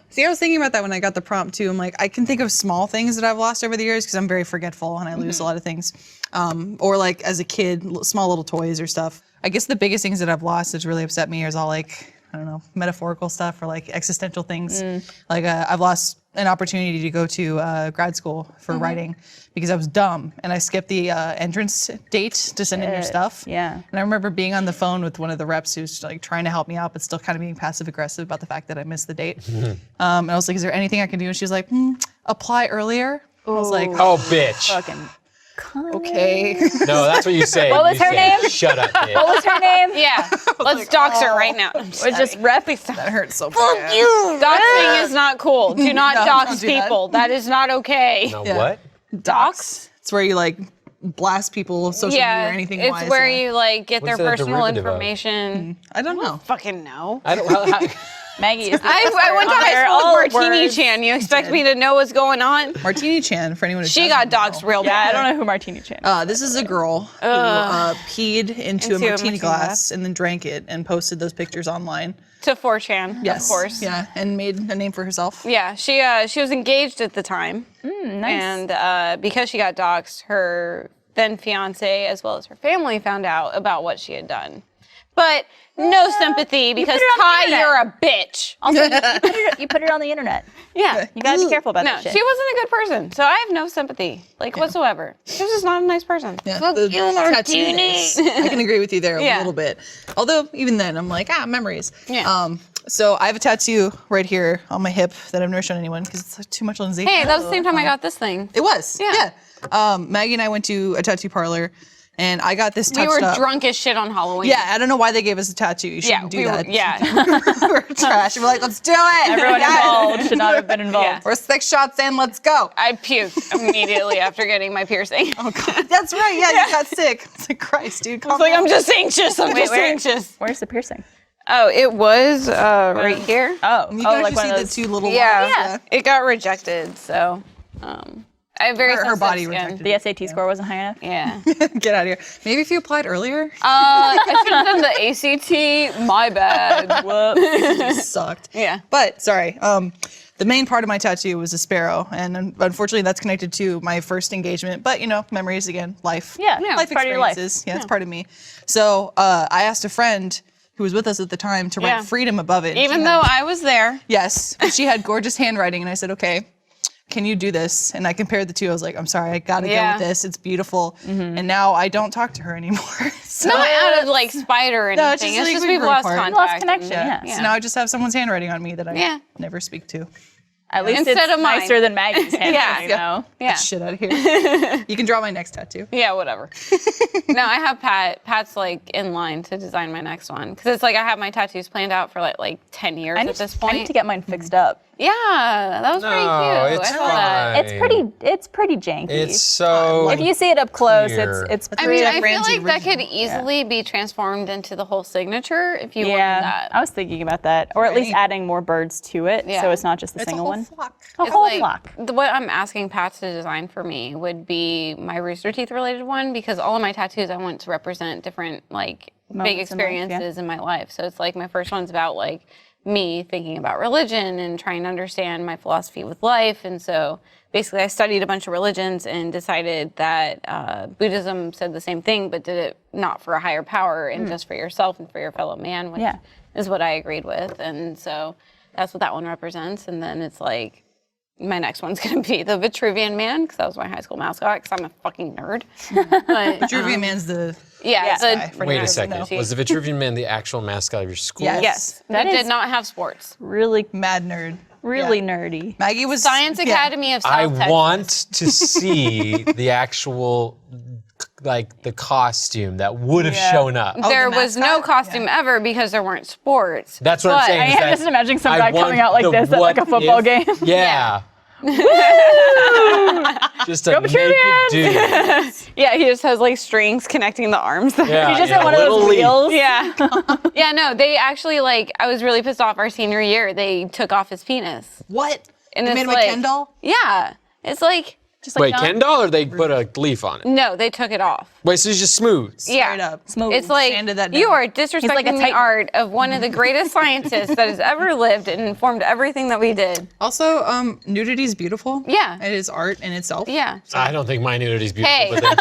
S3: See, I was thinking about that when I got the prompt too. I'm like, I can think of small things that I've lost over the years because I'm very forgetful and I lose a lot of things. Or like as a kid, small little toys or stuff. I guess the biggest things that I've lost that's really upset me is all like, I don't know, metaphorical stuff or like existential things. Like I've lost an opportunity to go to grad school for writing because I was dumb and I skipped the entrance date to send in your stuff.
S1: yeah.
S3: And I remember being on the phone with one of the reps who's like trying to help me out, but still kind of being passive aggressive about the fact that I missed the date. And I was like, "Is there anything I can do?" And she was like, "Apply earlier." I was like,
S2: Oh, bitch.
S1: Fucking.
S3: "Okay."
S2: No, that's what you say.
S1: What was
S2: You
S1: her
S2: say,
S1: name?
S2: Shut up, bitch.
S1: What was her name?
S4: Yeah, let's dox her right now.
S1: It was just rep.
S3: That hurts so bad.
S4: Doxing is not cool. Do not
S3: No,
S4: dox
S3: don't do that.
S4: people. That is not okay.
S2: No,
S3: Yeah.
S2: what?
S4: Dox?
S3: It's where you like blast people social media
S4: Yeah,
S3: or anything.
S4: it's
S3: wise,
S4: where
S3: yeah.
S4: you like get
S2: What's
S4: their
S2: that a
S4: personal
S2: derivative of?
S4: information.
S3: I don't know.
S4: Fucking know.
S2: I don't. How,
S1: Maggie is the
S4: I went to
S1: expert
S4: high
S1: on
S4: school
S1: all
S4: with Martini
S1: words.
S4: Chan. You expect me to know what's going on?
S3: Martini Chan, for anyone who
S4: She got
S3: doesn't
S4: doxed
S3: know.
S4: real
S1: Yeah, I
S4: bad.
S1: don't know who Martini Chan is.
S3: This is a girl who peed into a martini glass and then drank it and posted those pictures online.
S4: To 4chan,
S3: Yes,
S4: of course.
S3: Yeah, and made a name for herself.
S4: Yeah, she was engaged at the time.
S1: Nice.
S4: And because she got doxxed, her then fiance as well as her family found out about what she had done. But no sympathy because
S1: put it on the
S4: Ty,
S1: internet.
S4: you're a bitch.
S1: Also, you put it on the internet.
S4: Yeah.
S1: You gotta be careful about
S4: No,
S1: that shit.
S4: she wasn't a good person, so I have no sympathy, like whatsoever. She was just not a nice person.
S3: Yeah,
S4: Fuck
S3: the
S4: you, Martini.
S3: tattoos. I can agree with you there a
S4: Yeah.
S3: little bit. Although even then, I'm like, memories.
S4: Yeah.
S3: So I have a tattoo right here on my hip that I've never shown anyone because it's like, too much Lindsay.
S4: Hey, that was the same time I got this thing.
S3: It was.
S4: Yeah.
S3: Maggie and I went to a tattoo parlor, and I got this
S4: We
S3: touched
S4: were
S3: up.
S4: drunk as shit on Halloween.
S3: Yeah, I don't know why they gave us a tattoo. You
S4: Yeah,
S3: shouldn't do
S4: we were,
S3: that.
S4: yeah.
S3: We're trash. We're like, let's do it.
S1: Everyone
S3: Yes.
S1: involved should not have been involved.
S4: Yeah.
S3: We're 6 shots in. Let's go.
S4: I puked immediately after getting my piercing.
S3: Oh God, that's right. Yeah, you got sick. It's like Christ, dude. Calm
S4: It's like,
S3: down.
S4: I'm just anxious. I'm just
S1: where?
S4: anxious.
S1: Where's the piercing?
S4: Oh, it was right here.
S1: Oh,
S3: You can
S1: like
S3: actually
S1: one
S3: see
S1: of
S3: the
S1: those.
S3: 2 little
S4: Yeah.
S3: lines.
S4: It got rejected, so I have very
S3: her
S4: sensitive
S3: body
S4: skin.
S3: rejected
S1: The SAT score wasn't high enough.
S4: Yeah.
S3: Get out of here. Maybe if you applied earlier,
S4: I should have done the ACT. My bad. Whoops.
S3: sucked.
S4: Yeah.
S3: But sorry. The main part of my tattoo was a sparrow, and unfortunately, that's connected to my first engagement. But memories again, life.
S1: Yeah,
S3: life
S1: it's part of your life.
S3: experiences. Yeah, it's part of me. So I asked a friend who was with us at the time to write freedom above it.
S4: Even though I was there.
S3: Yes, but she had gorgeous handwriting, and I said, okay, can you do this? And I compared the two. I was like, I'm sorry, I gotta go
S4: Yeah.
S3: with this. It's beautiful. And now I don't talk to her anymore. So,
S4: Not out of like spite or anything.
S3: No,
S4: it's
S3: it's
S4: just,
S3: just like we
S4: we've
S3: grew
S4: lost
S3: apart.
S4: contact.
S1: Lost connection,
S4: and-
S1: yeah.
S3: so now I just have someone's handwriting on me that I
S4: Yeah.
S3: never speak to.
S1: At least
S4: Instead
S1: it's
S4: of mine.
S1: nicer than Maggie's handwriting, though.
S4: Yeah.
S3: Shit out of here. You can draw my next tattoo.
S4: Yeah, whatever. No, I have Pat. Pat's like in line to design my next one because it's like I have my tattoos planned out for like 10 years
S1: I
S4: at
S1: need,
S4: this
S1: I
S4: point.
S1: need to get mine fixed up.
S4: Yeah, that was pretty cute.
S2: it's
S4: I saw that.
S2: fine.
S1: It's pretty janky.
S2: It's so.
S1: if you see it up close,
S2: Clear.
S1: it's
S4: I
S1: pretty.
S4: mean, I
S3: Jeff
S4: feel
S3: Ramsey
S4: like that could
S3: original.
S4: easily be transformed into the whole signature if you wanted
S1: yeah,
S4: that.
S1: I was thinking about that, or at least
S3: Right.
S1: adding more birds to it,
S4: Yeah.
S1: so it's not just the
S3: It's a
S1: single
S3: whole
S1: one.
S3: flock.
S1: A
S4: It's
S1: whole
S4: like,
S1: flock.
S4: What I'm asking Pat to design for me would be my Rooster Teeth related one because all of my tattoos I want to represent different like big
S1: Moments in life, yeah.
S4: experiences in my life. So it's like my first one's about like me thinking about religion and trying to understand my philosophy with life. And so basically I studied a bunch of religions and decided that Buddhism said the same thing, but did it not for a higher power and just for yourself and for your fellow man, which
S1: Yeah.
S4: is what I agreed with. And so that's what that one represents. And then it's like, my next one's gonna be the Vitruvian Man because that was my high school mascot because I'm a fucking nerd. But
S3: Vitruvian Man's the
S4: yeah,
S3: guy
S4: the,
S3: for
S2: Wait a
S3: nerds,
S2: second.
S3: no.
S2: Was the Vitruvian Man the actual mascot of your school?
S3: Yes.
S4: yes,
S1: That
S4: that
S1: is-
S4: did not have sports.
S1: Really,
S3: mad nerd.
S1: really
S3: Yeah.
S1: nerdy.
S3: Maggie was
S4: Science
S3: yeah.
S4: Academy of South
S2: I
S4: Texas.
S2: want to see the actual, like the costume that would have shown up.
S4: There
S3: the
S4: was no
S3: mascot?
S4: costume ever because there weren't sports.
S2: That's what I'm
S4: But-
S2: saying.
S1: I
S2: is
S1: am
S2: that
S1: just imagining some
S2: I
S1: guy
S2: want
S1: coming out like
S2: the
S1: this at like a
S2: what
S1: football
S2: if-
S1: game.
S2: Yeah. Just a naked
S1: Vitruvians!
S2: dude.
S4: Yeah, he just has like strings connecting the arms.
S2: Yeah,
S1: He's just
S2: in
S1: in
S2: a
S1: one of
S2: little
S1: those
S2: leaf.
S1: wheels.
S4: Yeah. Yeah, no, they actually like, I was really pissed off our senior year. They took off his penis.
S3: What?
S4: And
S3: You
S4: it's
S3: made him a
S4: like,
S3: Ken doll?
S4: Yeah. It's like,
S1: Just like
S2: Wait,
S1: John.
S2: Ken doll or they put a leaf on it?
S4: no, they took it off.
S2: Wait, so it's just smooth.
S4: Yeah.
S3: Straight up.
S1: Smooth.
S4: It's like
S3: Sanded that
S4: you
S3: down.
S4: are disrespecting
S1: like a
S4: the
S1: titan.
S4: art of one of the greatest scientists that has ever lived and informed everything that we did.
S3: Also, nudity is beautiful.
S4: Yeah.
S3: It is art in itself.
S4: Yeah.
S2: I don't think my nudity's beautiful.
S4: Hey.
S2: But then,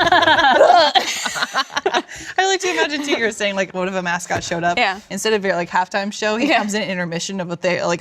S3: I like to imagine too. You're saying like, what if a mascot showed up?
S4: Yeah.
S3: Instead of your like halftime show, he
S4: Yeah.
S3: comes in intermission of a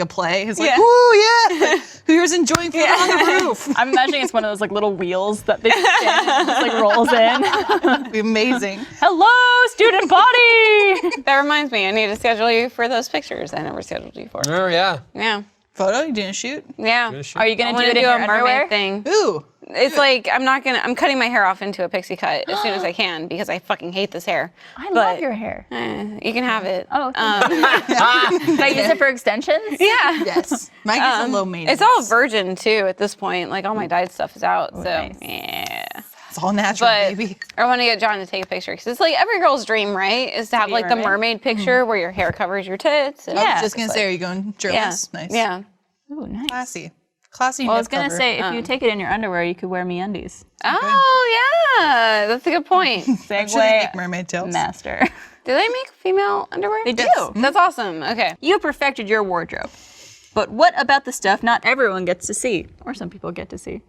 S3: play. He's like,
S4: Yeah.
S3: "Woo, yeah! Like, here's enjoying food on the roof."
S1: I'm imagining it's one of those like little wheels that they spin and just like rolls in.
S3: It'd be amazing.
S1: Hello, student body.
S4: That reminds me, I need to schedule you for those pictures I never scheduled you for.
S2: oh yeah.
S4: Yeah.
S3: Photo? You didn't shoot?
S4: Yeah.
S1: Are you
S4: I
S1: gonna
S4: want
S1: do
S4: to
S1: it in
S4: do
S1: your
S4: a mermaid
S1: underwear?
S4: thing.
S3: Ooh.
S4: It's like I'm cutting my hair off into a pixie cut as soon as I can because I fucking hate this hair.
S1: I
S4: But,
S1: love your hair.
S4: You can have it.
S1: Oh, can I use it for extensions?
S4: Yeah.
S3: Yes. Maggie's a low maintenance.
S4: It's all virgin too at this point. Like all my dyed stuff is out. So
S1: nice.
S4: yeah.
S3: It's all natural,
S4: But
S3: baby.
S4: I want to get John to take a picture because it's like every girl's dream, right? Is to have
S1: be a
S4: like the
S1: mermaid.
S4: mermaid picture where your hair covers your tits. And
S3: I was just gonna say, are you going
S4: yeah.
S3: shirtless? Nice.
S4: Yeah.
S1: Ooh, nice.
S3: Classy. Classy.
S1: Well, I was
S3: nip
S1: gonna
S3: cover.
S1: say if you take it in your underwear, you could wear MeUndies.
S4: Oh yeah, that's a good point.
S3: I'm sure they
S1: Segway
S3: make mermaid tails.
S1: master.
S4: Do they make female underwear?
S1: They do.
S4: That's awesome. Okay.
S1: You perfected your wardrobe. But what about the stuff not everyone gets to see? Or some people get to see.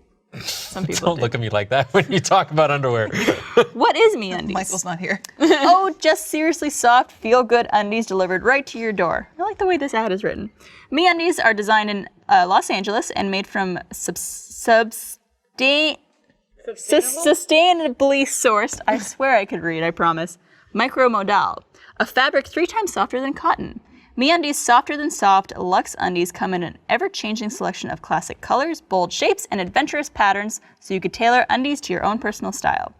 S1: Some people
S2: Don't
S1: do.
S2: look at me like that when you talk about underwear.
S1: What is MeUndies?
S3: Michael's not here.
S1: Oh, just seriously soft, feel-good undies delivered right to your door. I like the way this ad is written. MeUndies are designed in Los Angeles and made from sustainably sourced, I swear I could read, I promise, micromodal, a fabric 3 times softer than cotton. MeUndies softer than soft luxe undies come in an ever-changing selection of classic colors, bold shapes, and adventurous patterns, so you could tailor undies to your own personal style.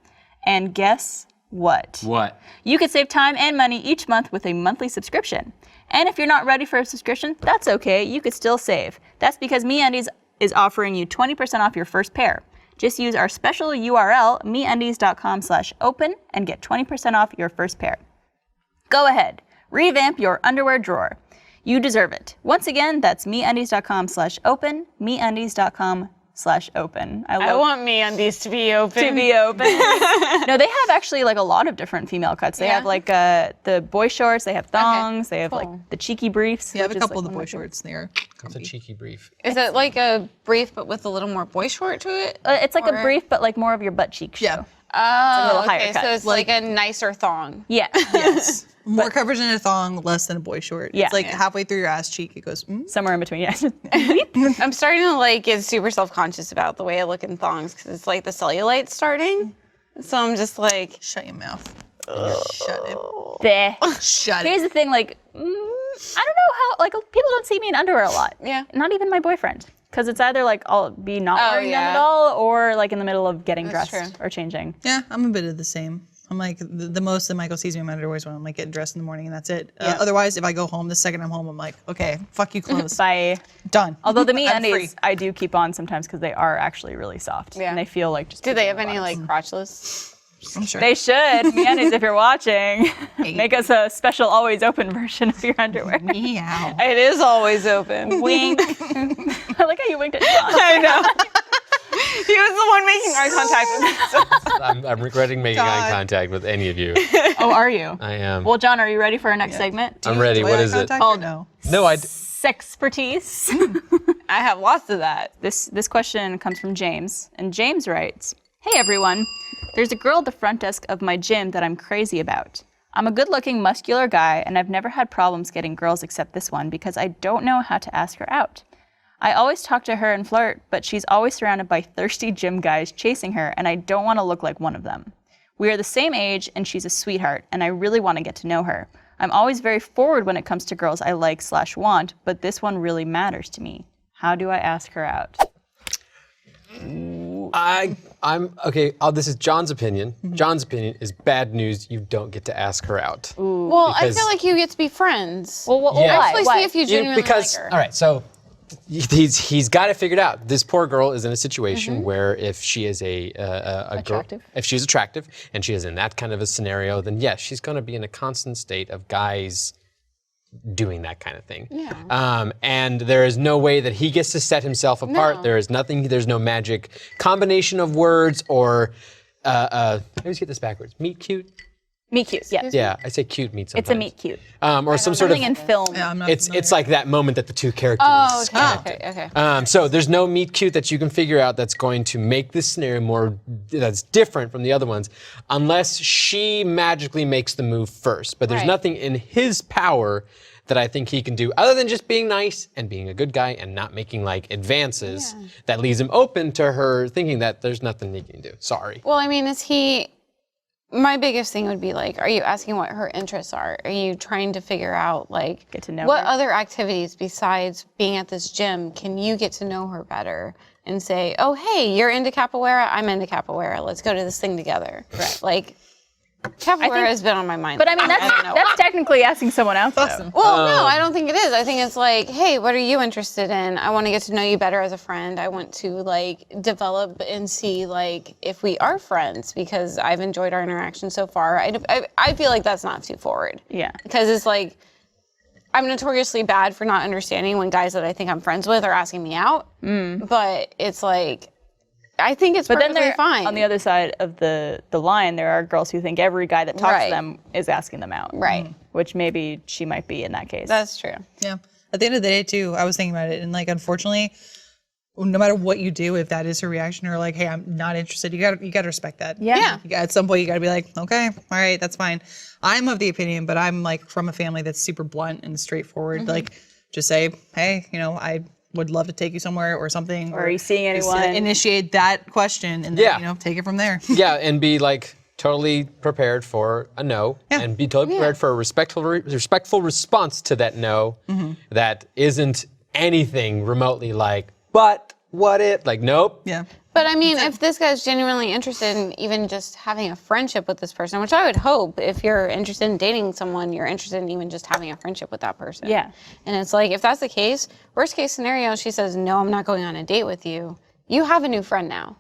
S1: And guess what?
S2: What?
S1: You could save time and money each month with a monthly subscription. And if you're not ready for a subscription, that's okay, you could still save. That's because MeUndies is offering you 20% off your first pair. Just use our special URL, MeUndies.com/open, and get 20% off your first pair. Go ahead, revamp your underwear drawer. You deserve it. Once again, that's MeUndies.com/open, MeUndies.com/open. MeUndies.com/open.
S4: I want MeUndies to be open.
S1: to be open. No, they have actually like a lot of different female cuts. They have like the boy shorts, they have thongs, they have like the cheeky briefs.
S3: Yeah, I have
S1: which
S3: a
S1: is,
S3: couple of
S1: like,
S3: the
S1: one
S3: boy
S1: my favorites.
S3: shorts there.
S2: It's a cheeky brief.
S4: Is it like a brief but with a little more boy short to it?
S1: It's like
S4: Or-
S1: a brief, but like more of your butt cheek show.
S3: Yeah.
S4: Oh,
S1: little higher
S4: okay.
S1: cut.
S4: So it's like a nicer thong.
S1: Yeah.
S3: Yes. More coverage in a thong, less than a boy short.
S1: Yeah.
S3: It's like halfway through your ass cheek, it goes,
S1: Somewhere in between, yeah.
S4: I'm starting to like get super self-conscious about the way I look in thongs because it's like the cellulite's starting. So I'm just like,
S3: shut your mouth. Shut it.
S1: There.
S3: Shut
S1: Here's
S3: it.
S1: the thing, like, I don't know how, like, people don't see me in underwear a lot.
S4: Yeah.
S1: Not even my boyfriend. Because it's either like I'll be not
S4: Oh,
S1: wearing them
S4: yeah.
S1: at all, or like in the middle of getting
S4: That's
S1: dressed
S4: true.
S1: or changing.
S3: Yeah, I'm a bit of the same. I'm like, the most that Michael sees me in my underwear is when I'm like getting dressed in the morning and that's it. Otherwise, if I go home, the second I'm home, I'm like, okay, fuck you clothes.
S1: By
S3: Done.
S1: although the
S3: I'm free.
S1: MeUndies I do keep on sometimes because they are actually really soft.
S4: Yeah.
S1: And they feel like just
S4: do they have
S1: pooping
S4: any
S1: on
S4: like
S1: my
S4: crotchless?
S3: I'm sure.
S1: They should. MeUndies, if you're watching, make us a special always open version of your underwear.
S3: Meow.
S4: It is always open.
S1: Wink. I like how you winked at John.
S4: I know. He was the one making eye contact with me.
S2: I'm regretting making eye contact with any of you.
S1: Oh, are you?
S2: I am.
S1: Well, John, are you ready for our next segment?
S2: I'm ready. What is it?
S3: Oh, no.
S2: No, I.
S1: Sexpertise.
S4: I have lots of that.
S1: This question comes from James, and James writes, "Hey everyone, there's a girl at the front desk of my gym that I'm crazy about. I'm a good-looking, muscular guy, and I've never had problems getting girls except this one because I don't know how to ask her out. I always talk to her and flirt, but she's always surrounded by thirsty gym guys chasing her, and I don't want to look like one of them. We are the same age, and she's a sweetheart, and I really want to get to know her. I'm always very forward when it comes to girls I like/want, but this one really matters to me. How do I ask her out?"
S2: I'm okay. This is John's opinion. John's opinion is bad news. You don't get to ask her out.
S4: Well, I
S2: Because-
S4: feel like you get to be friends.
S1: Well,
S2: Yeah.
S1: why?
S4: Actually,
S1: Why?
S4: see if you genuinely
S2: Because
S4: like her.
S2: all right, so he's got it figured out. This poor girl is in a situation where if she is a girl,
S1: Attractive.
S2: if she's attractive and she is in that kind of a scenario, then yes, she's going to be in a constant state of guys doing that kind of thing. Yeah. And there is no way that he gets to set himself apart.
S4: No.
S2: There is nothing. There's no magic combination of words or. I always get this backwards. Meet cute.
S1: Meet cute, yes.
S2: Yeah, I say cute meet sometimes.
S1: It's a meet cute.
S2: Or some sort of.
S1: Something in film.
S3: Yeah, I'm not
S2: It's like that moment that the two characters.
S4: Oh,
S2: connect.
S4: okay.
S2: So there's no meet cute that you can figure out that's going to make this scenario that's different from the other ones, unless she magically makes the move first. But there's
S4: Right.
S2: nothing in his power that I think he can do other than just being nice and being a good guy and not making like advances that leaves him open to her thinking that there's nothing he can do. Sorry.
S4: Well, I mean, my biggest thing would be like, are you asking what her interests are? Are you trying to figure out like,
S1: Get to know
S4: what
S1: her.
S4: other activities besides being at this gym can you get to know her better and say, oh, hey, you're into capoeira, I'm into capoeira, let's go to this thing together. Right. Like, capoeira has been on my mind.
S1: But I mean,
S4: don't know.
S1: that's technically asking someone out, though.
S4: Well, no, I don't think it is. I think it's like, hey, what are you interested in? I want to get to know you better as a friend. I want to like develop and see like if we are friends because I've enjoyed our interaction so far. I feel like that's not too forward.
S1: Yeah.
S4: Because it's like, I'm notoriously bad for not understanding when guys that I think I'm friends with are asking me out. But it's like, I think it's
S1: But then
S4: perfectly
S1: there,
S4: fine.
S1: on the other side of the line, there are girls who think every guy that talks
S4: Right.
S1: to them is asking them out.
S4: Right.
S1: Which maybe she might be in that case.
S4: That's true.
S3: Yeah. At the end of the day, too, I was thinking about it, and like, unfortunately, no matter what you do, if that is her reaction, or like, hey, I'm not interested, you gotta respect that.
S1: Yeah.
S3: At some point, you gotta be like, okay, all right, that's fine. I'm of the opinion, but I'm like from a family that's super blunt and straightforward. Like, just say, hey, I would love to take you somewhere or something.
S1: Or are you seeing
S3: just
S1: anyone?
S3: initiate that question, and then
S2: Yeah.
S3: take it from there.
S2: Yeah, and be like totally prepared for a no,
S3: Yeah.
S2: and be totally prepared for a respectful response to that no that isn't anything remotely like, but what it, like, nope.
S3: Yeah.
S4: But I mean, if this guy's genuinely interested in even just having a friendship with this person, which I would hope if you're interested in dating someone, you're interested in even just having a friendship with that person.
S1: Yeah.
S4: And it's like, if that's the case, worst case scenario, she says, no, I'm not going on a date with you. You have a new friend now.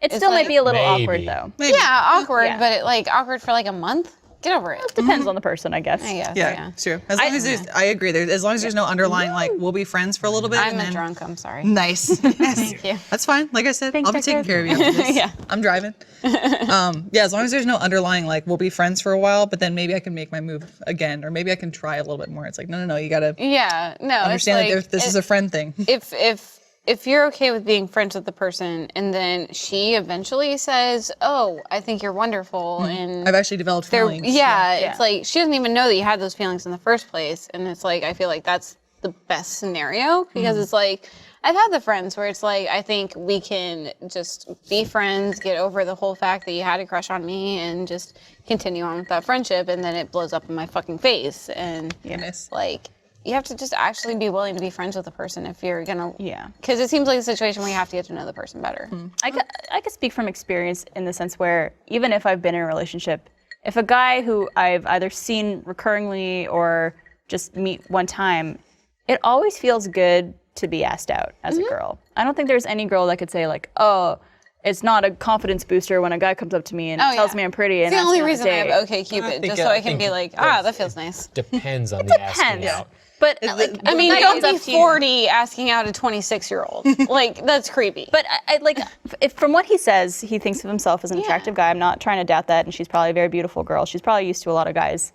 S1: it still
S4: like-
S1: might be a little
S2: Maybe.
S1: awkward, though.
S3: Maybe.
S4: Yeah, awkward,
S1: Yeah.
S4: but awkward for like a month. Get over it.
S1: Depends on the person, I guess.
S4: I guess.
S3: Yeah, it's true. As long as there's, I agree. As long as there's no underlying like we'll be friends for a little bit.
S4: I'm
S3: and
S4: a
S3: then,
S4: drunk. I'm sorry.
S3: Nice. Yes.
S4: you.
S3: That's fine. Like I said,
S1: Thanks,
S3: I'll be taking care of you. After this.
S4: Yeah.
S3: I'm driving. Yeah, as long as there's no underlying like we'll be friends for a while, but then maybe I can make my move again, or maybe I can try a little bit more. It's like no, you gotta
S4: Yeah. No.
S3: understand
S4: it's like,
S3: that this is a friend thing.
S4: if you're okay with being friends with the person, and then she eventually says, "Oh, I think you're wonderful," and
S3: I've actually developed feelings.
S4: it's like she doesn't even know that you had those feelings in the first place, and it's like I feel like that's the best scenario because it's like I've had the friends where it's like I think we can just be friends, get over the whole fact that you had a crush on me, and just continue on with that friendship, and then it blows up in my fucking face, and
S3: Yes.
S4: like. You have to just actually be willing to be friends with the person if you're gonna.
S1: Yeah.
S4: Because it seems like a situation where you have to get to know the person better.
S1: I could speak from experience in the sense where even if I've been in a relationship, if a guy who I've either seen recurringly or just meet one time, it always feels good to be asked out as a girl. I don't think there's any girl that could say like, oh, it's not a confidence booster when a guy comes up to me and tells me I'm pretty.
S4: It's
S1: And
S4: the only
S1: asks me on a
S4: reason I have
S1: date.
S4: OkCupid, just so I can be like, that feels nice.
S2: Depends on the asking
S1: Depends.
S2: out.
S1: But like,
S4: I mean,
S1: if a guy
S4: don't
S1: comes
S4: be
S1: up to you-
S4: 40 asking out a 26-year-old. Like, that's creepy.
S1: But I like, if from what he says, he thinks of himself as an attractive guy. I'm not trying to doubt that, and she's probably a very beautiful girl. She's probably used to a lot of guys,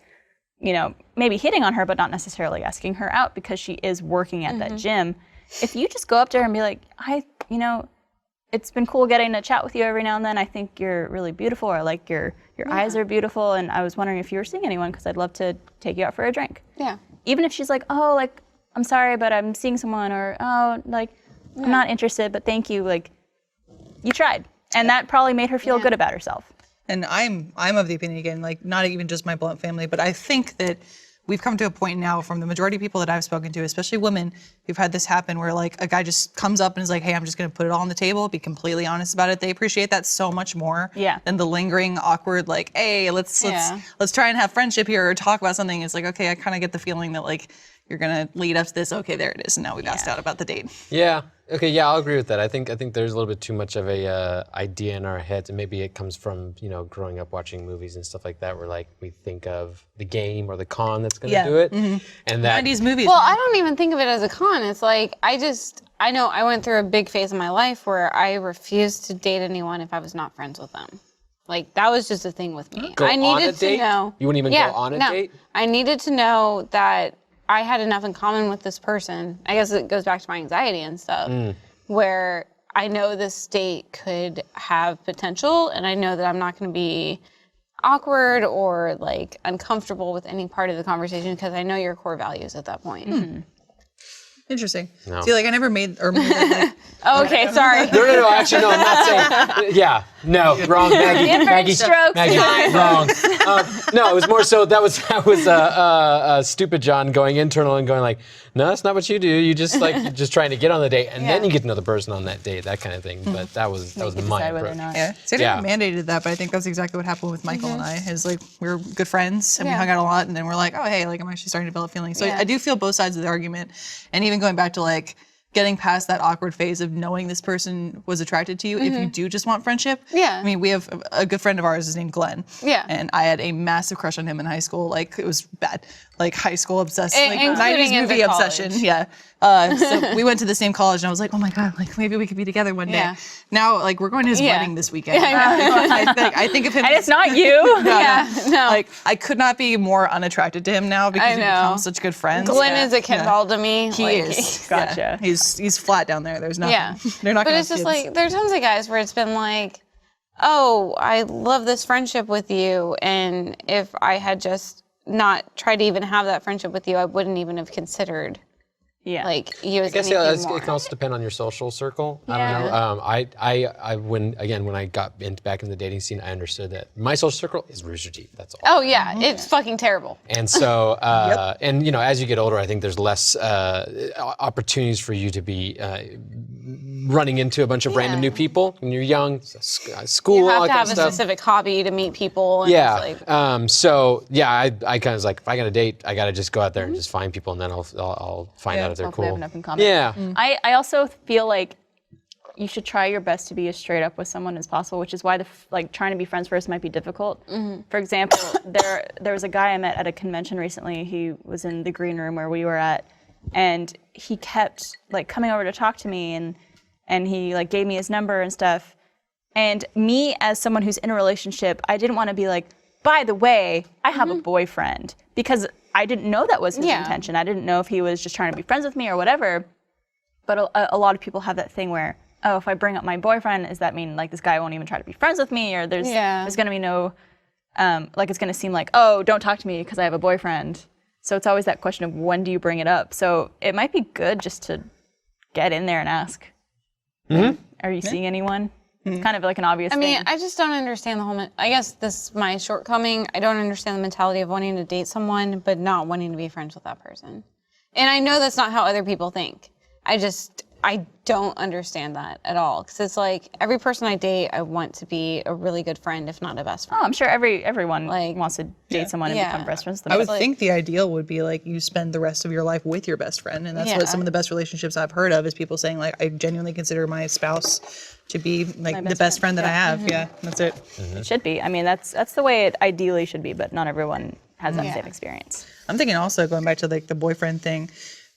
S1: you know, maybe hitting on her, but not necessarily asking her out because she is working at that gym. If you just go up to her and be like, you know, it's been cool getting to chat with you every now and then. I think you're really beautiful, or like your eyes are beautiful, and I was wondering if you were seeing anyone because I'd love to take you out for a drink.
S4: Yeah.
S1: Even if she's like, oh, like, I'm sorry, but I'm seeing someone, or oh, like, I'm not interested, but thank you. Like, you tried, and that probably made her feel good about herself.
S3: And I'm of the opinion again, like not even just my blunt family, but I think that we've come to a point now from the majority of people that I've spoken to, especially women, who've had this happen where like a guy just comes up and is like, hey, I'm just gonna put it all on the table, be completely honest about it. They appreciate that so much more than the lingering, awkward, like, hey, let's try and have friendship here or talk about something. It's like, okay, I kind of get the feeling that like you're gonna lead up to this, okay, there it is, and now we've asked out about the date.
S2: Yeah. Okay. Yeah, I'll agree with that. I think there's a little bit too much of a idea in our heads, and maybe it comes from growing up watching movies and stuff like that, where like we think of the game or the con that's going to do it, and that
S3: 90s movies.
S4: Well, I don't even think of it as a con. It's like, I know I went through a big phase in my life where I refused to date anyone if I was not friends with them. Like, that was just a thing with me.
S2: Go
S4: I needed
S2: on a date?
S4: to know.
S2: You wouldn't even go on a date?
S4: I needed to know that I had enough in common with this person. I guess it goes back to my anxiety and stuff, where I know this date could have potential, and I know that I'm not going to be awkward or like uncomfortable with any part of the conversation because I know your core values at that point.
S3: Interesting.
S2: No.
S3: See, like I never made that, like,
S4: Oh, okay, sorry.
S2: No, actually, no, I'm not saying. Yeah, no, wrong, Maggie.
S1: Different
S2: Maggie,
S1: strokes.
S2: Maggie, wrong. No, it was more so that was stupid John going internal and going like, no, that's not what you do. You just like you're just trying to get on the date, and then you get to know the person on that date, that kind of thing. But that was my
S1: Decide whether or
S2: approach.
S1: not.
S3: yeah. See, I never mandated that, but I think that's exactly what happened with Michael and I. Is like we were good friends and we hung out a lot, and then we're like, oh hey, like I'm actually starting to develop feelings. So I do feel both sides of the argument, and even going back to like getting past that awkward phase of knowing this person was attracted to you if you do just want friendship.
S4: Yeah.
S3: I mean, we have a good friend of ours is named Glenn.
S4: Yeah.
S3: And I had a massive crush on him in high school. Like it was bad. Like high school obsessed. Like
S4: Including
S3: 90s
S4: into
S3: movie
S4: college.
S3: obsession. Yeah. So we went to the same college and I was like, oh my God, like maybe we could be together one day.
S4: Yeah.
S3: Now, like we're going to his
S4: Yeah.
S3: wedding this weekend. I think of him.
S1: And it's not you.
S4: No.
S3: Like I could not be more unattracted to him now because we've
S4: know.
S3: become such good friends.
S4: Glenn is a Ken doll to me.
S3: He
S4: like,
S3: is.
S1: Gotcha.
S3: Yeah. He's flat down there. There's nothing.
S4: Yeah.
S3: They're not
S4: But
S3: gonna
S4: it's
S3: have
S4: just
S3: kids.
S4: like, there are tons of guys where it's been like, oh, I love this friendship with you. And if I had just not tried to even have that friendship with you, I wouldn't even have considered
S1: Yeah.
S4: like you as
S2: I guess
S4: anything
S2: it
S4: more.
S2: can also depend on your social circle.
S1: Yeah.
S2: I don't know. I when I got back in the dating scene, I understood that my social circle is Rooster Teeth. That's all.
S4: Oh yeah, it's fucking terrible.
S2: And so, and as you get older, I think there's less opportunities for you to be running into a bunch of random new people when you're young, school,
S4: You
S2: all
S4: have
S2: that
S4: to
S2: kind
S4: have
S2: of
S4: a
S2: stuff.
S4: specific hobby to meet people. And
S2: Yeah.
S4: It's like,
S2: So yeah, I kind of was like, if I got a date, I got to just go out there and just find people, and then I'll find out if they're
S1: Hopefully
S2: cool.
S1: have enough in common.
S2: Yeah.
S1: I also feel like you should try your best to be as straight up with someone as possible, which is why trying to be friends first might be difficult. For example, there was a guy I met at a convention recently. He was in the green room where we were at, and he kept like coming over to talk to me, and he like gave me his number and stuff. And me, as someone who's in a relationship, I didn't want to be like, by the way, I have a boyfriend, because I didn't know that was his intention. I didn't know if he was just trying to be friends with me or whatever. But a lot of people have that thing where, oh, if I bring up my boyfriend, does that mean like this guy won't even try to be friends with me? Or there's going to be no, it's going to seem like, oh, don't talk to me because I have a boyfriend. So it's always that question of when do you bring it up? So it might be good just to get in there and ask. Are you seeing anyone? It's kind of like an obvious thing.
S4: I mean, I just don't understand the whole, I guess this is my shortcoming. I don't understand the mentality of wanting to date someone, but not wanting to be friends with that person. And I know that's not how other people think. I don't understand that at all. Because it's like, every person I date, I want to be a really good friend, if not a best friend.
S1: Oh, I'm sure everyone wants to date someone and become best friends.
S3: I would think the ideal would be like you spend the rest of your life with your best friend, and that's what some of the best relationships I've heard of is people saying like, I genuinely consider my spouse to be like the best friend that I have. Yeah, that's it.
S1: It should be. I mean, that's the way it ideally should be, but not everyone has that same experience.
S3: I'm thinking also going back to like the boyfriend thing,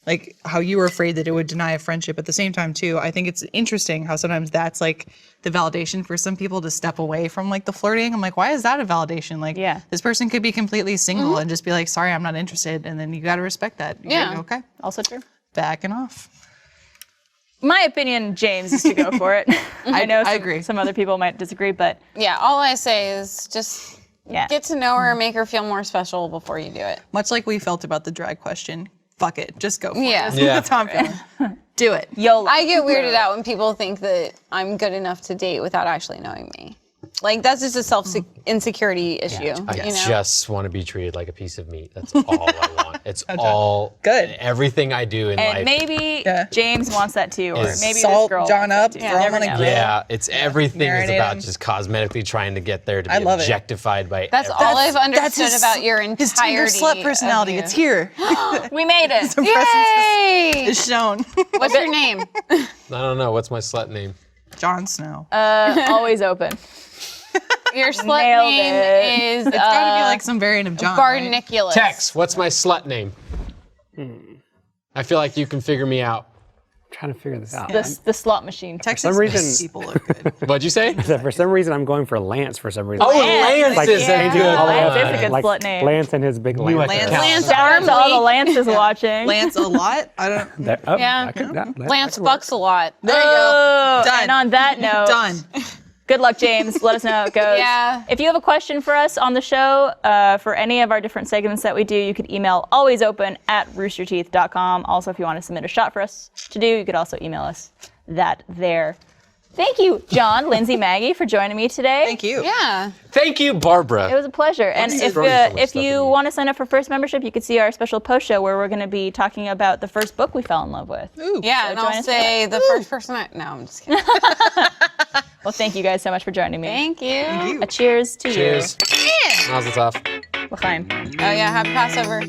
S3: like how you were afraid that it would deny a friendship. At the same time too, I think it's interesting how sometimes that's like the validation for some people to step away from like the flirting. I'm like, why is that a validation? Like, this person could be completely single and just be like, sorry, I'm not interested. And then you got to respect that. You're like, okay.
S1: Also true.
S3: Backing off.
S1: My opinion, James, is to go for it. I know
S3: I agree.
S1: Some other people might disagree, but
S4: Yeah, all I say is just get to know her, make her feel more special before you do it.
S3: Much like we felt about the drag question. Fuck it. Just go for it.
S4: Yeah.
S3: That's how I'm feeling. Do it.
S1: YOLO.
S4: I get weirded out when people think that I'm good enough to date without actually knowing me. Like, that's just a self-insecurity issue.
S2: I
S4: you know?
S2: just want to be treated like a piece of meat. That's all I want. It's all
S3: good.
S2: Everything I do in life.
S1: And maybe James wants that too, or maybe
S3: Salt
S1: this girl
S3: John
S1: wants
S3: up,
S1: that too.
S3: throw
S1: You
S3: him on
S1: never
S3: a
S1: know.
S3: grill.
S2: Yeah, it's everything is
S3: Marinate
S2: about
S3: him.
S2: just cosmetically trying to get there to be
S3: I love it.
S2: objectified by
S4: That's
S2: everyone.
S4: all I've understood about your entirety.
S3: His Tinder slut
S4: of
S3: personality.
S4: you.
S3: It's here.
S1: We made it.
S4: Yay!
S3: It's shown.
S4: What's your name?
S2: I don't know. What's my slut name?
S3: Jon Snow.
S1: Always open.
S4: Your slut
S1: Nailed
S4: name
S1: it.
S4: is
S3: It's gotta be like some variant of John. Right?
S4: Barniculus.
S2: Tex, what's my slut name? I feel like you can figure me out.
S5: trying to figure this out.
S1: The slot machine.
S3: Texas
S5: some reason-
S3: people look good.
S2: What'd you say?
S5: For some reason, I'm going for Lance. For some reason,
S2: Oh, Lance
S5: Like,
S2: is a
S5: changing
S2: good
S5: all the
S1: Lance
S5: way
S1: is a good
S5: like
S1: slut name.
S5: Lance and his big Lance.
S3: Lance.
S4: Lance
S1: Shout out to all the
S4: Armley.
S1: Lances watching.
S3: Lance a lot? I don't.
S5: That- oh,
S4: Yeah.
S5: that could- that
S4: Lance
S5: could work.
S4: fucks a lot.
S3: There you
S1: Oh,
S3: go. Done.
S1: and on that note,
S3: Done.
S1: good luck, James. Let us know how it goes.
S4: Yeah.
S1: If you have a question for us on the show, for any of our different segments that we do, you could email alwaysopen@roosterteeth.com. Also, if you want to submit a shot for us to do, you could also email us that there. Thank you, John, Lindsay, Maggie, for joining me today.
S3: Thank you.
S4: Yeah.
S2: Thank you, Barbara.
S1: It was a pleasure. And if
S2: throwing so much
S1: if
S2: stuff
S1: you
S2: at me.
S1: want to sign up for First Membership, you could see our special post show where we're going to be talking about the first book we fell in love with.
S4: Yeah, and
S1: join
S4: I'll
S1: us
S4: say the first person No, I'm just kidding.
S1: Well, thank you guys so much for joining me.
S4: Thank you.
S1: A cheers to
S2: Cheers. Mazel tov.
S1: you. L'chaim.
S4: Oh, yeah, happy Passover.